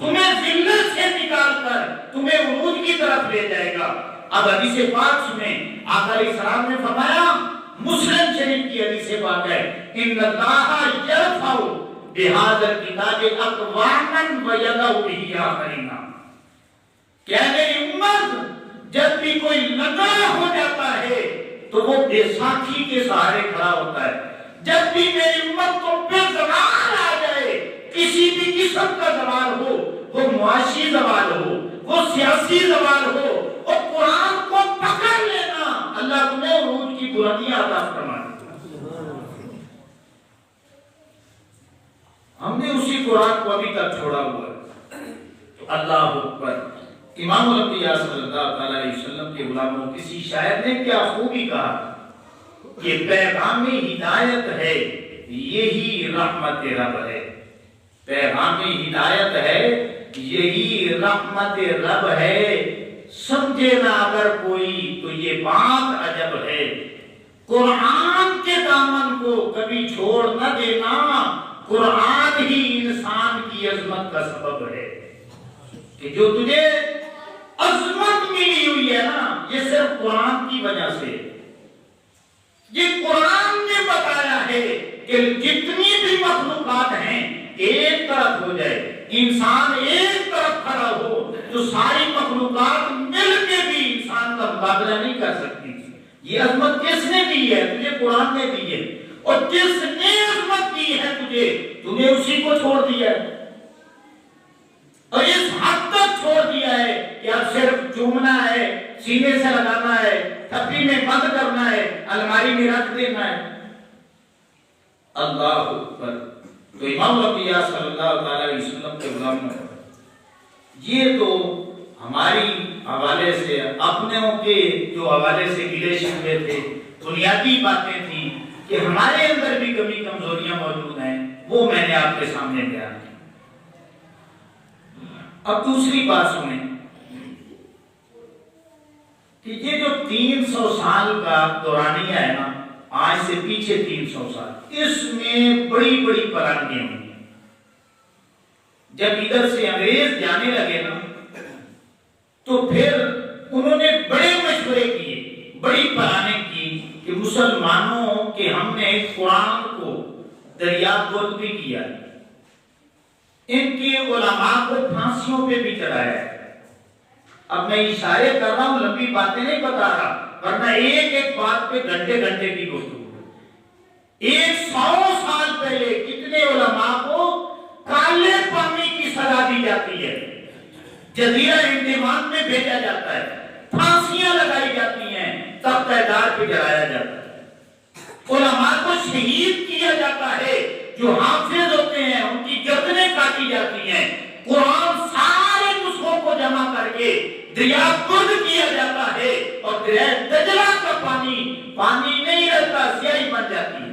تمہیں ذلت سے نکال کر تمہیں عروج کی طرف لے جائے گا۔ اب حدیث پاک میں آقا علیہ السلام نے فرمایا، مسلم شریف کی حدیث پاک ہے، ان اللہ یرفع بہذا الکتاب اقواما ویضع بہ آخرین، کہ میری امت جب بھی کوئی لگا ہو جاتا ہے تو وہ بیساکھی کے سہارے کھڑا ہوتا ہے۔ جب بھی میری امت تم پہ زوال آ جائے، کسی بھی قسم کا زوال ہو، وہ معاشی زوال ہو، وہ سیاسی زوال ہو، اور قرآن کو پکڑ لینا، اللہ تمہیں عروج کی بلندیاں عطا فرمائے۔ ہم نے اسی قرآن کو ابھی تک چھوڑا ہوا ہے۔ تو اللہ اکبر، امام الانبیاء صلی اللہ علیہ وسلم کے غلاموں، کسی شاعر نے کیا خوبی کہا کہ پیغام ہدایت ہے یہی رحمت رب ہے، پیغام ہدایت ہے یہی رحمت رب ہے، سمجھے نہ اگر کوئی تو یہ بات عجب ہے، قرآن کے دامن کو کبھی چھوڑ نہ دینا، قرآن ہی انسان کی عظمت کا سبب ہے، کہ جو تجھے عظمت ملی ہوئی ہے نا، یہ صرف قرآن کی وجہ سے، یہ قرآن نے بتایا ہے کہ جتنی بھی مخلوقات ہیں ایک طرف ہو جائے، انسان ایک طرف کھڑا ہو تو ساری مخلوقات مل کے بھی انسان کا مقابلہ نہیں کر سکتی۔ یہ عظمت کس نے دی ہے؟ تجھے قرآن نے دی ہے، اور جس نے عظمت دی ہے تجھے، تمہیں اسی کو چھوڑ دیا ہے، اور اس حد تک چھوڑ دیا ہے کہ اب صرف چومنا ہے، سینے سے لگانا ہے، تھپی میں بند کرنا ہے، الماری میں رکھ دینا ہے۔ اللہ اکبر۔ تو امام الانبیاء صلی اللہ علیہ وسلم کے غلاموں، یہ تو ہماری حوالے سے، اپنوں کے جو حوالے سے گلے شکوے تھے، بنیادی باتیں تھیں کہ ہمارے اندر بھی کمی کمزوریاں موجود ہیں، وہ میں نے آپ کے سامنے بیان کی۔ اب دوسری بات سنیں کہ یہ جو 300 سال کا دورانیہ ہے نا، آج سے پیچھے 300 سال، اس میں بڑی بڑی پلانیاں ہوئی۔ جب ادھر سے انگریز جانے لگے نا، تو پھر انہوں نے بڑے مشورے کیے، بڑی پلانیں کی کہ مسلمانوں کے ہم نے قرآن کو دریافت بھی کیا، ان کی علماء کو پھانسیوں پہ بھی چڑھایا ہے۔ اب میں اشارے کر رہا ہوں، لمبی باتیں نہیں بتا رہا، ورنہ ایک ایک بات پہ گھنٹے گھنٹے کی گفتگو۔ 100 سال پہلے کتنے علماء کو کالے پانی کی سزا دی جاتی ہے، جزیرہ انڈمان میں بھیجا جاتا ہے، پھانسیاں لگائی جاتی ہیں، تختہ دار پہ جلایا جاتا ہے، علماء کو شہید کیا جاتا ہے، جو حافظ ہوتے ہیں ان کی گردنیں کاٹی جاتی ہیں، قرآن سارے نسخوں کو جمع کر کے دریا خود کیا جاتا ہے، اور دریا دجلہ کا پانی نہیں رہتا، سیاہی بن جاتی ہے۔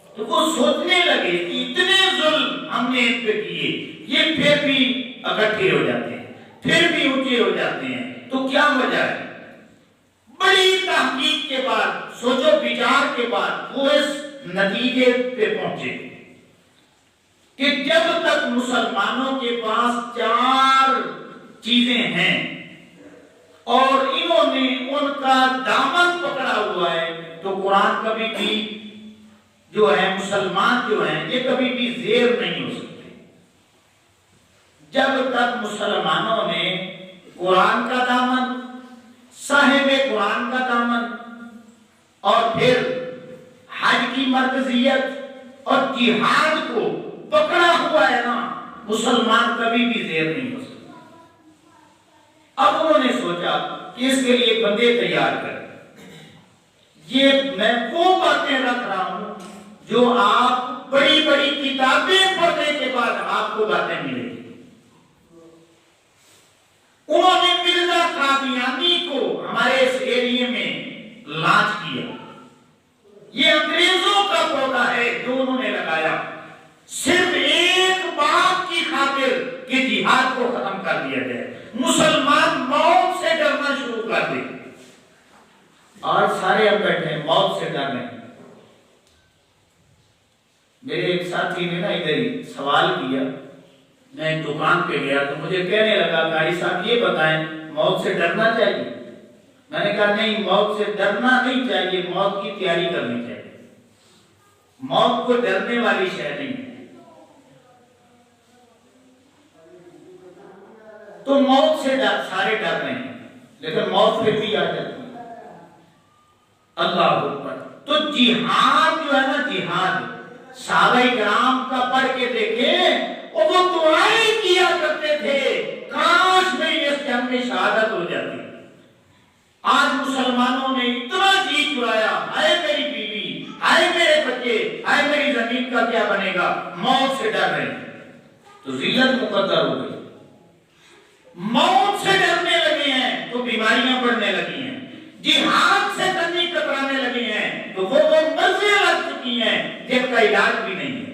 تو وہ سوچنے لگے کہ اتنے ظلم ہم نے ان پہ کیے، یہ پھر بھی اکٹھے ہو جاتے ہیں، پھر بھی اونچے ہو جاتے ہیں، تو کیا وجہ ہے؟ بڑی تحقیق کے بعد، سوچو بچار کے بعد وہ اس نتیجے پہ پہنچے کہ جب تک مسلمانوں کے پاس 4 چیزیں ہیں اور انہوں نے ان کا دامن پکڑا ہوا ہے، تو قرآن کبھی بھی جو ہے، مسلمان جو ہیں، یہ کبھی بھی زیر نہیں ہو سکتے۔ جب تک مسلمانوں نے قرآن کا دامن، صاحب قرآن کا دامن، اور پھر حج مرکزیت اور جہاد کو پکڑا ہوا ہے نا، مسلمان کبھی بھی زیر نہیں ہو سکتا۔ اب انہوں نے سوچا کہ اس کے لیے بندے تیار کریں۔ یہ میں وہ باتیں رکھ رہا ہوں جو آپ بڑی بڑی کتابیں پڑھنے کے بعد آپ کو باتیں ملیں گی۔ انہوں نے مرزا قادیانی کو ہمارے اس ایریے میں لانچ کیا۔ یہ انگریزوں کا پودا ہے جو انہوں نے لگایا، صرف ایک بات کی خاطر کہ جہاد کو ختم کر دیا جائے، مسلمان موت سے ڈرنا شروع کر دے۔ آج سارے ہم بیٹھے ہیں موت سے ڈر رہے ہیں۔ میرے ایک ساتھی نے نا ادھر ہی سوال کیا، میں ایک دکان پہ گیا تو مجھے کہنے لگا قاری صاحب یہ بتائیں موت سے ڈرنا چاہیے؟ میں نے کہا نہیں، موت سے ڈرنا نہیں چاہیے، موت کی تیاری کرنی چاہیے۔ موت کو ڈرنے والی شے نہیں ہے۔ تو موت سے سارے ڈر رہے ہیں، لیکن موت پھر بھی آ جاتی ہے۔ اللہ اکبر۔ تو جہاد جو ہے نا، جہاد صحابہ کرام کا پڑھ کے دیکھیں، وہ دعائیں کیا کرتے تھے، کاش میں اس جنگ میں شہادت ہو جاتی۔ آج مسلمانوں نے اتنا جی چرایا، ہائے میری بیوی، ہائے میرے بچے، ہائے میری زمین کا کیا بنے گا، موت سے ڈر رہے ہیں، تو ذلت مقدر ہو گئی۔ موت سے ڈرنے لگے ہیں تو بیماریاں بڑھنے لگی ہیں، جہاد سے تنی کترانے لگے ہیں تو وہ مرضیں لگ چکی ہیں جن کا علاج بھی نہیں ہے۔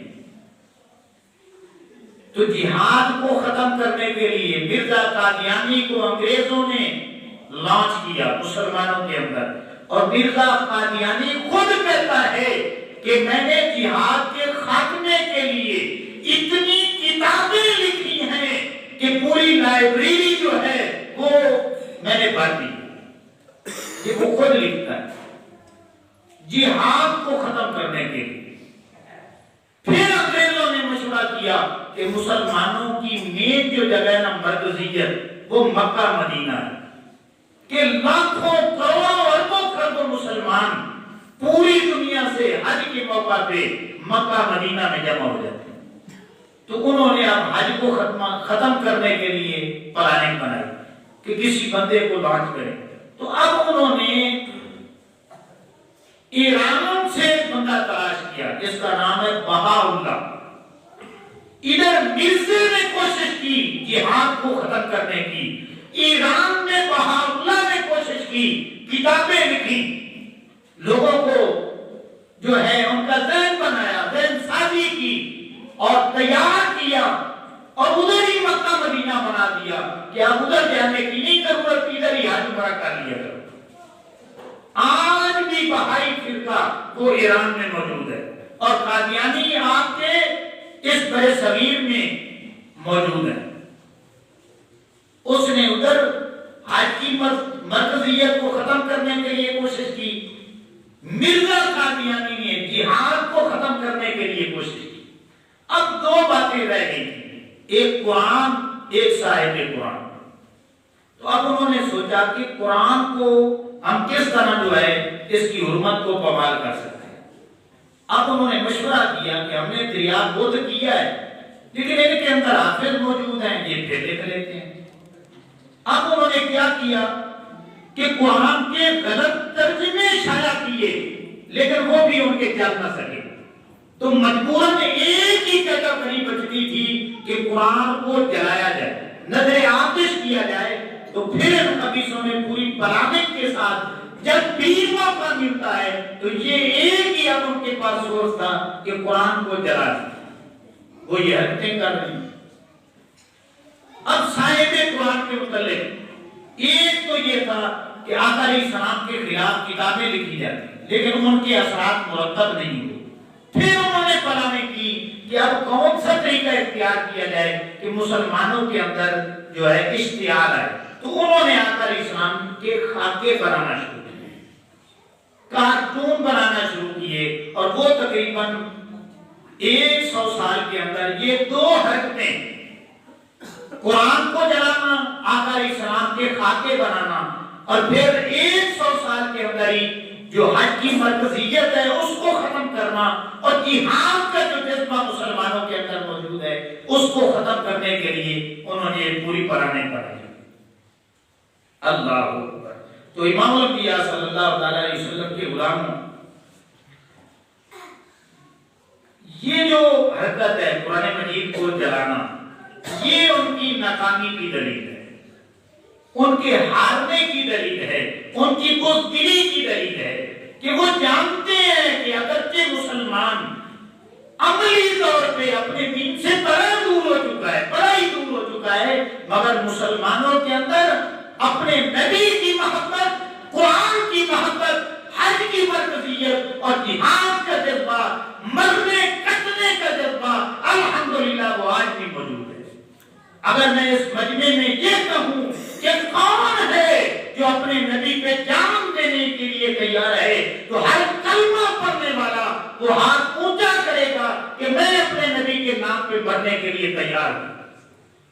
تو جہاد کو ختم کرنے کے لیے مرزا قادیانی کو انگریزوں نے لانچ کیا مسلمانوں کے اندر، اور مرزا قادیانی خود کہتا ہے کہ میں نے جہاد کے خاتمے کے لیے اتنی کتابیں لکھی ہیں کہ پوری لائبریری جو ہے وہ میں نے پڑھ دی۔ یہ وہ خود لکھتا ہے جہاد کو ختم کرنے کے لیے۔ پھر انگریزوں نے مشورہ کیا کہ مسلمانوں کی مین جو جگہ ہے نا، مرکزیت، وہ مکہ مدینہ ہے، کہ لاکھوں کروڑوں اربوں خربوں مسلمان پوری دنیا سے حج کے موقع پہ مکہ مدینہ میں جمع ہو جاتے ہیں۔ تو انہوں نے اب حج کو ختم کرنے کے لیے پلاننگ بنائی کہ کسی بندے کو لانچ کریں۔ تو اب انہوں نے ایران سے ایک بندہ تلاش کیا جس کا نام ہے بہاءاللہ۔ ادھر مرزے نے کوشش کی جہاد کو ختم کرنے کی، ایران میں بہاءاللہ نے کوشش کی، کتابیں لکھی، لوگوں کو جو ہے ان کا ذہن بنایا، ذہن سازی کی اور تیار کیا، اور ادھر ہی مکہ مدینہ بنا دیا کہ اب ادھر جانے کی نہیں ضرورت، ادھر ہی حج عمرہ کر لیا کرو۔ آج بھی بہائی فرقہ وہ ایران میں موجود ہے، اور قادیانی آپ کے اس برے صغیر میں موجود ہے۔ اس نے ادھر حج کی مرکزیت کو ختم کرنے کے لیے کوشش کی، مرزا قادیانی نے جہاد کو ختم کرنے کے لیے کوشش کی۔ اب دو باتیں رہ گئی تھی، ایک قرآن، ایک صاحب قرآن۔ تو اب انہوں نے سوچا کہ قرآن کو ہم کس طرح جو ہے اس کی حرمت کو پامال کر سکتے ہیں۔ اب انہوں نے مشورہ کیا کہ ہم نے دریا بدھ کیا ہے، لیکن ان کے اندر حافظ موجود ہیں، یہ پھر لکھ لیتے ہیں۔ اب انہوں نے کیا کیا کہ قرآن کے غلط ترجمے شائع کیے، لیکن وہ بھی ان کے چل نہ سکے، تو مجبوراً ایک ہی کیٹیگری بچتی تھی کہ قرآن کو جلایا جائے، نظر آتش کیا جائے۔ تو پھر ان حدیثوں نے پوری پلاننگ کے ساتھ جب بھی موقع ملتا ہے تو یہ ایک ہی اب ان کے پاس سورس تھا کہ قرآن کو جلا دیں، وہ یہ حرکتیں کر رہی ہیں۔ اب صاحب قرآن کے متعلق ایک تو یہ تھا کہ آقا علیہ السلام کے خلاف کتابیں لکھی جاتی لیکن ان کے اثرات مرتب نہیں ہوئے۔ پھر انہوں نے پلاننگ کی کہ اب کون سا طریقہ اختیار کیا جائے کہ مسلمانوں کے اندر جو ہے اشتعال آئے۔ تو انہوں نے آقا علیہ السلام کے خاکے بنانا شروع کیے، کارٹون بنانا شروع کیے، اور وہ تقریباً 100 سال کے اندر یہ دو حرکتیں، قرآن کو جلانا، آقا علیہ السلام کے خاکے بنانا، اور پھر 100 سال کے اندر ہی جو حج کی مرکزیت ہے اس کو ختم کرنا اور جہاد کا جو جذبہ مسلمانوں کے اندر موجود ہے اس کو ختم کرنے کے لیے انہوں نے پوری پرانے پڑھائی. اللہ اکبر. تو امام الانبیاء صلی اللہ علیہ وسلم کے غلاموں یہ جو حرکت ہے قرآن مجید کو جلانا یہ ان کی ناکامی کی دلیل ہے, ان کے ہارنے کی دلیل ہے, ان کی بزدلی کی دلیل ہے کہ وہ جانتے ہیں کہ اگرچہ مسلمان عملی طور پہ اپنے دین سے بڑا دور ہو چکا ہے, بڑا ہی دور ہو چکا ہے, مگر مسلمانوں کے اندر اپنے نبی کی محبت, قرآن کی محبت, حج کی مرکزیت اور جہاد کا جذبہ, مرنے کٹنے کا جذبہ الحمدللہ وہ آج بھی موجود ہے. اگر میں اس مجمع میں یہ کہوں کہ کون ہے جو اپنے نبی پہ جان دینے کے لیے تیار ہے تو ہر کلمہ پڑھنے والا وہ ہاتھ اونچا کرے گا کہ میں اپنے نبی کے نام پہ مرنے کے لیے تیار ہوں.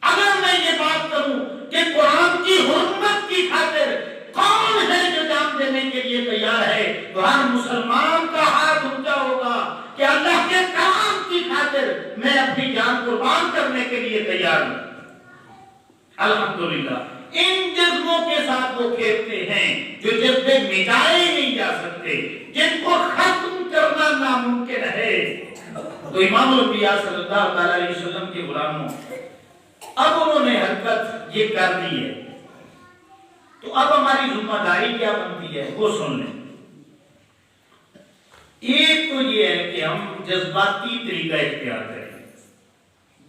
اگر میں یہ بات کروں کہ قرآن کی حرمت کی خاطر کون ہے جو جان دینے کے لیے تیار ہے تو ہر مسلمان کا ہاتھ اونچا ہوگا کہ اللہ کے کلام کی خاطر میں اپنی جان قربان کرنے کے لیے تیار ہوں. الحمدللہ ان جذبوں کے ساتھ وہ کھیلتے ہیں جو جذبے مٹائے نہیں جا سکتے, جن کو ختم کرنا ناممکن ہے. تو امام الانبیاء صلی اللہ علیہ وسلم کے غلاموں اب انہوں نے حرکت یہ کر دی ہے تو اب ہماری ذمہ داری کیا بنتی ہے وہ سن لیں. ایک تو یہ ہے کہ ہم جذباتی طریقہ اختیار کریں,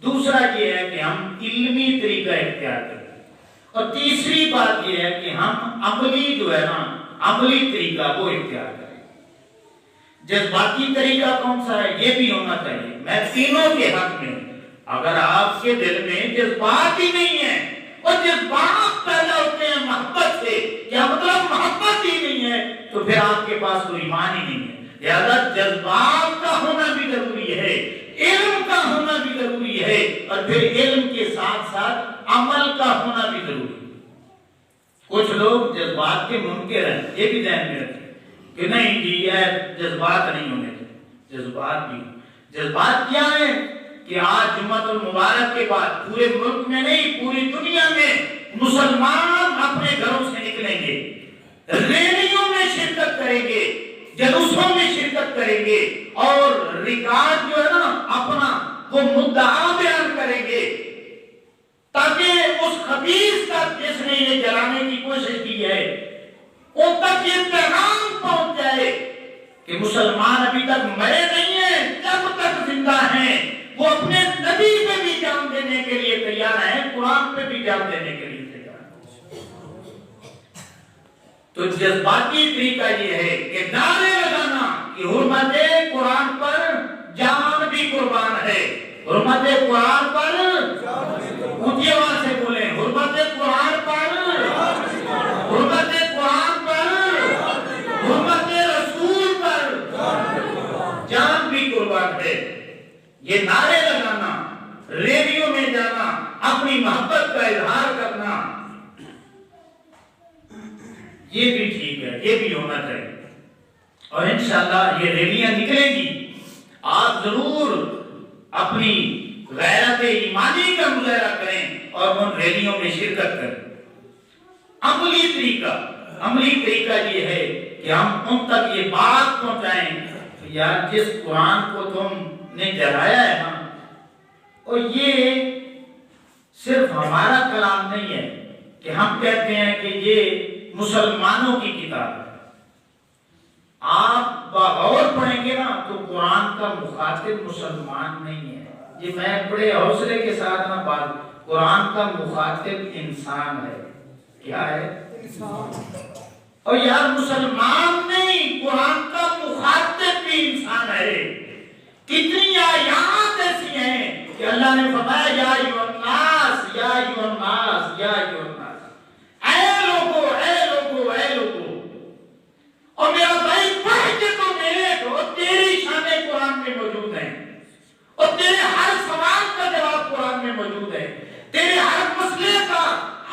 دوسرا یہ ہے کہ ہم علمی طریقہ اختیار کریں, اور تیسری بات یہ ہے کہ ہم عملی جو ہے نا عملی طریقہ وہ اختیار کریں. جذباتی طریقہ کون سا ہے یہ بھی ہونا چاہیے. میں تینوں کے حق میں, اگر آپ کے دل میں جذبات ہی نہیں ہے اور جذبات پیدا ہوتے ہیں محبت سے, کیا مطلب محبت ہی نہیں ہے تو پھر آپ کے پاس کوئی ایمان ہی نہیں ہے. لہذا جذبات کا ہونا بھی ضروری ہے, علم کا ہونا بھی ضروری ہے, اور پھر علم کے ساتھ ساتھ عمل کا ہونا بھی ضروری ہے. کچھ لوگ جذبات کے منکر ہیں, یہ بھی ذہن میں رکھیں کہ نہیں جی یہ جذبات نہیں ہونے چاہیے. جذبات بھی, جذبات کیا ہے کہ آج جمعۃ المبارک کے بعد پورے ملک میں نہیں پوری دنیا میں مسلمان اپنے گھروں سے نکلیں گے, ریلیوں میں شرکت کریں گے, جلوسوں میں شرکت کریں گے, اور ریکارڈ جو ہے نا اپنا وہ مدعا بیان کریں گے تاکہ اس خبیث تک جس نے یہ جلانے کی کوشش کی ہے ان تک یہ پیغام پہنچ جائے کہ مسلمان ابھی تک مرے نہیں ہیں, جب تک زندہ ہیں وہ اپنے نبی پہ بھی جان دینے کے لیے تیار ہیں, قرآن پہ بھی جان دینے کے لیے تیار ہیں. تو جذباتی طریقہ یہ ہے کہ نعرے لگانا کہ حرمت قرآن پر جان بھی قربان ہے, حرمت قرآن پر, اونچی آواز سے بولیں, حرمت قرآن پر, حرمت قرآن پر, حرمت رسول پر جان بھی قربان ہے. یہ نعرے لگانا, ریڈیو میں جانا, اپنی محبت کا اظہار کرنا یہ بھی ٹھیک ہے, یہ بھی ہونا چاہیے. اور انشاءاللہ یہ ریلیاں نکلیں گی, آپ ضرور اپنی غیرت ایمانی کا مظاہرہ کریں اور ان ریلیوں میں شرکت کریں. عملی طریقہ یہ ہے کہ ہم ان تک یہ بات پہنچائیں یار جس قرآن کو تم نے جلایا ہے نا, اور یہ صرف ہمارا کلام نہیں ہے کہ ہم کہتے ہیں کہ یہ مسلمانوں کی کتاب ہے. آپ بغور پڑھیں گے نا تو قرآن کا مخاطب مسلمان نہیں ہے. یہ میں بڑے حوصلے کے ساتھ نا بات, قرآن کا مخاطب انسان ہے. کیا ہے؟ انسان. اور یار مسلمان نہیں, قرآن کا مخاطب بھی انسان ہے. کتنی آیات ایسی ہیں کہ اللہ نے فرمایا یا ایھا الناس, یا ایھا الناس, یا ایھا الناس, اے لوگو, اے لوگو, اے لوگو. اور میرا بھائی پڑھ کے تو دیکھ, اور تیری شانیں قرآن میں موجود ہیں, اور تیرے ہر سوال کا جواب قرآن میں موجود ہے, تیرے ہر مسئلے کا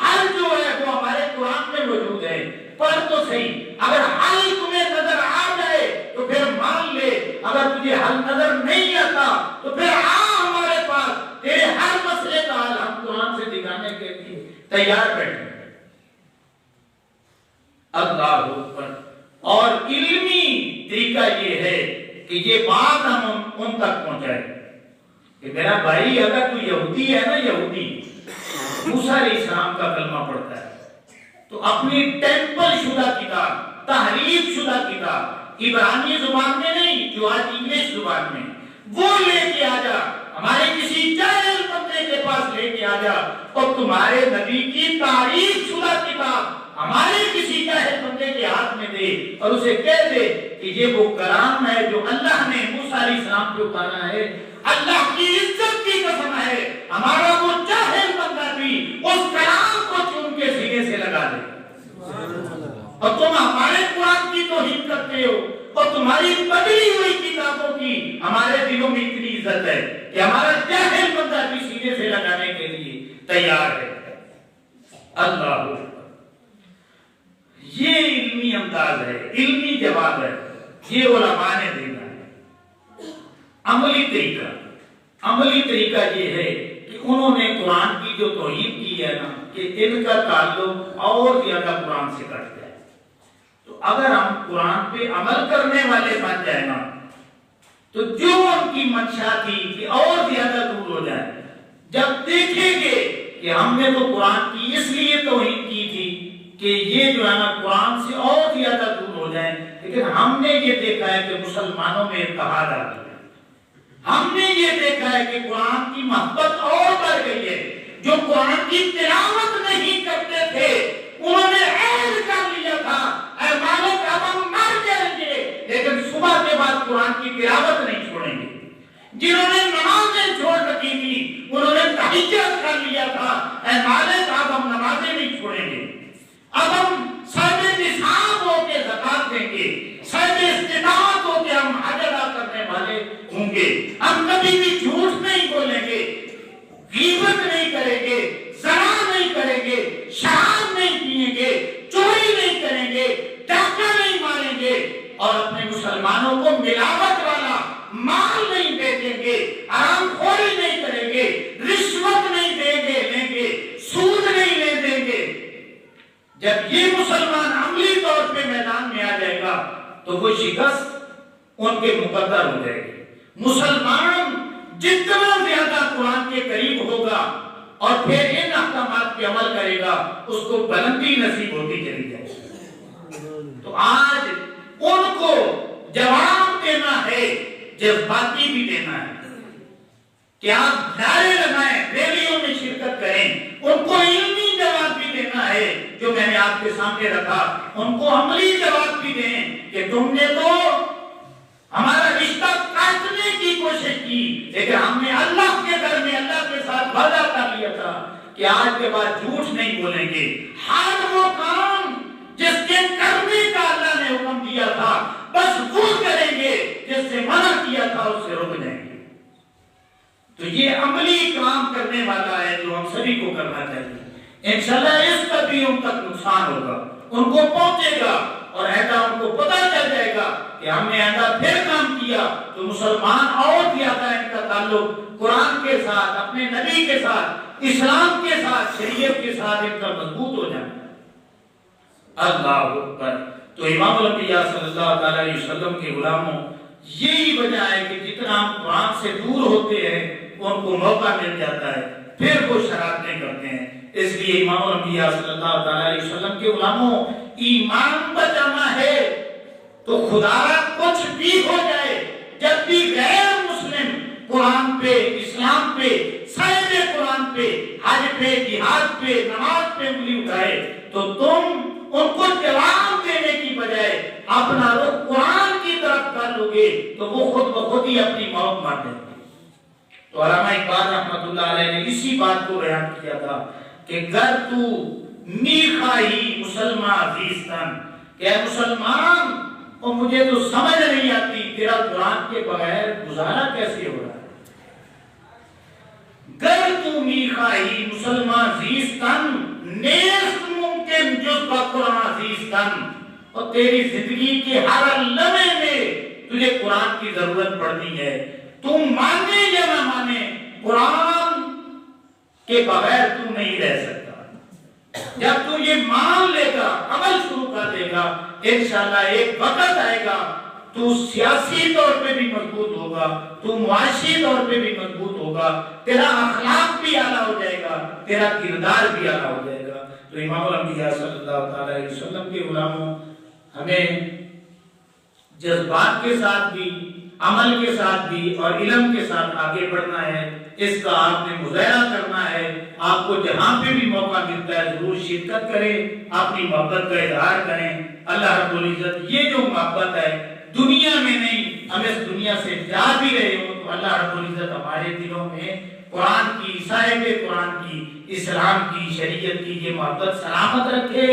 حل جو ہے وہ ہمارے قرآن میں موجود ہے. پڑھ تو صحیح, اگر حل تمہیں نظر اگر تجھے حل نظر نہیں آتا تو پھر ہمارے پاس تیرے ہر مسئلے کا حل ہم قرآن سے دکھانے کے لیے تیار بیٹھے. اللہ اکبر. اور علمی طریقہ یہ ہے کہ یہ بات ہم ان تک پہنچائیں کہ میرا بھائی اگر تو یہودی ہے نا، یہودی موسیٰ علیہ السلام کا کلمہ پڑھتا ہے تو اپنی ٹیمپل شدہ کتاب، تحریف شدہ کتاب، عبرانی زبان میں نہیں جو آج انگلش زبان میں، وہ لے کے آ جا، ہمارے کسی جاہل بندے کے پاس لے کے آ جا اور تمہارے نبی کی تعریف شدہ کتاب ہمارے کسی جاہل بندے کے ہاتھ میں دے اور اسے کہہ دے کہ یہ وہ کلام ہے جو اللہ نے موسیٰ علیہ السلام پہ اتارا ہے. اللہ کی عزت کی قسم ہے ہمارا وہ جاہل بندہ بھی اس کلام کو چون کے سینے سے لگا دے. اور تم ہمارے قرآن کی توہین کرتے ہو اور تمہاری بدلی ہوئی کتابوں کی ہمارے دلوں میں اتنی عزت ہے کہ ہمارا جاہل بندہ بھی سینے سے لگانے کے لیے تیار ہے. اللہ یہ علمی انداز ہے، علمی جواب ہے، یہ علماء نے دینا ہے. عملی طریقہ یہ ہے کہ انہوں نے قرآن کی جو توہین کی ہے نا کہ ان کا تعلق اور زیادہ قرآن سے کرتا ہے. تو اگر ہم قرآن پہ عمل کرنے والے بن جائیں نا تو جو ان کی منشا تھی کہ اور زیادہ دور ہو جائے، جب دیکھیں گے کہ ہم نے تو قرآن کی اس لیے توہین کی تھی کہ یہ جو ہے نا قرآن سے اور زیادہ دور ہو جائیں، لیکن ہم نے یہ دیکھا ہے کہ مسلمانوں میں اتحاد آ گیا. ہم نے یہ دیکھا ہے کہ قرآن کی محبت اور بڑھ گئی ہے. جو قرآن کی تلاوت نہیں کرتے تھے انہوں نے عہد کر لیا تھا اے مالک اب ہم مر جائیں گے لیکن صبح کے بعد قرآن کی تلاوت نہیں چھوڑیں گے. جنہوں نے نمازیں چھوڑ رکھی تھی انہوں نے تہجد کر لیا تھا اے مالک اب ہم نمازیں نہیں چھوڑیں گے، اب ہم صاحب نصاب ہو کے زکات دیں گے، صاحب استطاعت ہو کے ہم حج ادا کرنے والے ہوں گے، ہم کبھی بھی جھوٹ نہیں بولیں گے، غیبت نہیں کریں گے، زنا نہیں کریں گے، شراب نہیں پیئیں گے، چوری نہیں کریں گے، ڈاکہ نہیں ماریں گے اور اپنے مسلمانوں کو ملاوٹ والا مال نہیں بیچیں گے، حرام خوری نہیں کریں گے، رشوت نہیں لیں گے، سود نہیں دیں گے. جب یہ مسلمان عملی طور پہ میدان میں آ جائے گا تو وہ شکست ان کے مقدر ہو جائے گی. مسلمان جتنا زیادہ قرآن کے قریب ہوگا اور پھر ان احکامات پہ عمل کرے گا اس کو بلندی نصیب ہوتی چلی جائے گی. تو آج ان کو جواب دینا ہے، جذباتی بھی دینا ہے کہ آپ نعرے لگائیں، ریلیوں میں شرکت کریں. ان کو علمی جواب بھی دینا ہے جو میں نے آپ کے سامنے رکھا، ان کو عملی جواب بھی دیں کہ تم نے تو ہمارا رشتہ کاٹنے کی کوشش کی لیکن ہم نے اللہ کے در میں اللہ کے ساتھ وعدہ کر لیا تھا کہ آج کے بعد جھوٹ نہیں بولیں گے. ہر وہ کام جس کے کرنے کا اللہ نے حکم دیا تھا بس وہ کریں گے، جس سے منع کیا تھا اس سے رک جائیں گے. تو یہ عملی کام کرنے والا ہے جو ہم سبھی کو کرنا چاہیے. انشاءاللہ اس کا بھی ان تک نقصان ہوگا، ان کو پہنچے گا اور ایسا ان کو پتہ چل جائے گا کہ ہم نے ایسا پھر کام کیا تو مسلمان اور زیادہ ان کا تعلق قرآن کے ساتھ، اپنے نبی کے ساتھ، اسلام کے ساتھ، شریعت کے ساتھ ان کا مضبوط ہو جائے. اللہ اکبر. تو امام الانبیاء صلی اللہ علیہ وسلم کے غلاموں یہی وجہ ہے کہ جتنا ہم قرآن سے دور ہوتے ہیں ان کو موقع مل جاتا ہے پھر وہ شرارتیں کرتے ہیں. اس لیے امام الانبیاء صلی اللہ علیہ وسلم کے غلاموں ایمان بچانا ہے تو خدا کچھ بھی ہو جائے، جب بھی غیر مسلم قرآن پہ، اسلام پہ، صاحب قرآن پہ، حج پہ، جہاد پہ، نماز پہ انگلی اٹھائے تو تم ان کو جواب دینے کی بجائے اپنا رخ قرآن کی طرف کر لو گے تو وہ خود بخود ہی اپنی موت مار دیں گے. تو علامہ اقبال رحمۃ اللہ علیہ نے اسی بات کو بیان کیا تھا کہ گر تو میخائی مسلمان عزیزتن، کہ اے مسلمان اور مجھے تو سمجھ نہیں آتی تیرا قرآن کے بغیر گزارا کیسے ہو رہا ہے. گر تو میخائی مسلمان عزیزتن نیست ممکن جز با قرآن عزیزتن، اور تیری زندگی کے ہر لمحے میں تجھے قرآن کی ضرورت پڑتی ہے. تم مانے یا نہ مانے قرآن کے بغیر تو نہیں رہ سکتا. جب تو یہ مان لے گا عمل شروع کر دے گا انشاءاللہ ایک وقت آئے گا تو سیاسی طور پہ بھی مضبوط ہوگا, تو معاشی طور پہ بھی مضبوط ہوگا, تیرا اخلاق بھی اعلیٰ ہو جائے گا, تیرا کردار بھی اعلیٰ ہو جائے گا. تو امام الانبیاء صلی اللہ علیہ وسلم کے غلاموں ہمیں جذبات کے ساتھ بھی عمل کے ساتھ بھی اور علم کے ساتھ آگے بڑھنا ہے. اس کا آپ نے مظاہرہ کرنا ہے. آپ کو جہاں پہ بھی موقع ملتا ہے ضرور شرکت کریں, اپنی محبت کا اظہار کریں. اللہ رب العزت یہ جو محبت ہے دنیا میں نہیں, ہم اس دنیا سے جا بھی رہے ہو تو اللہ رب العزت ہمارے دلوں میں قرآن کی, صاحب قرآن کی, اسلام کی, شریعت کی یہ محبت سلامت رکھے.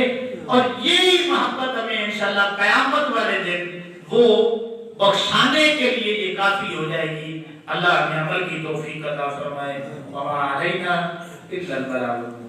اور یہی محبت ہمیں انشاءاللہ قیامت والے دن وہ بخشانے کے لیے یہ کافی ہو جائے گی. اللہ ہمیں عمل کی توفیق عطا فرمائے. وما علینا الا البلاغ.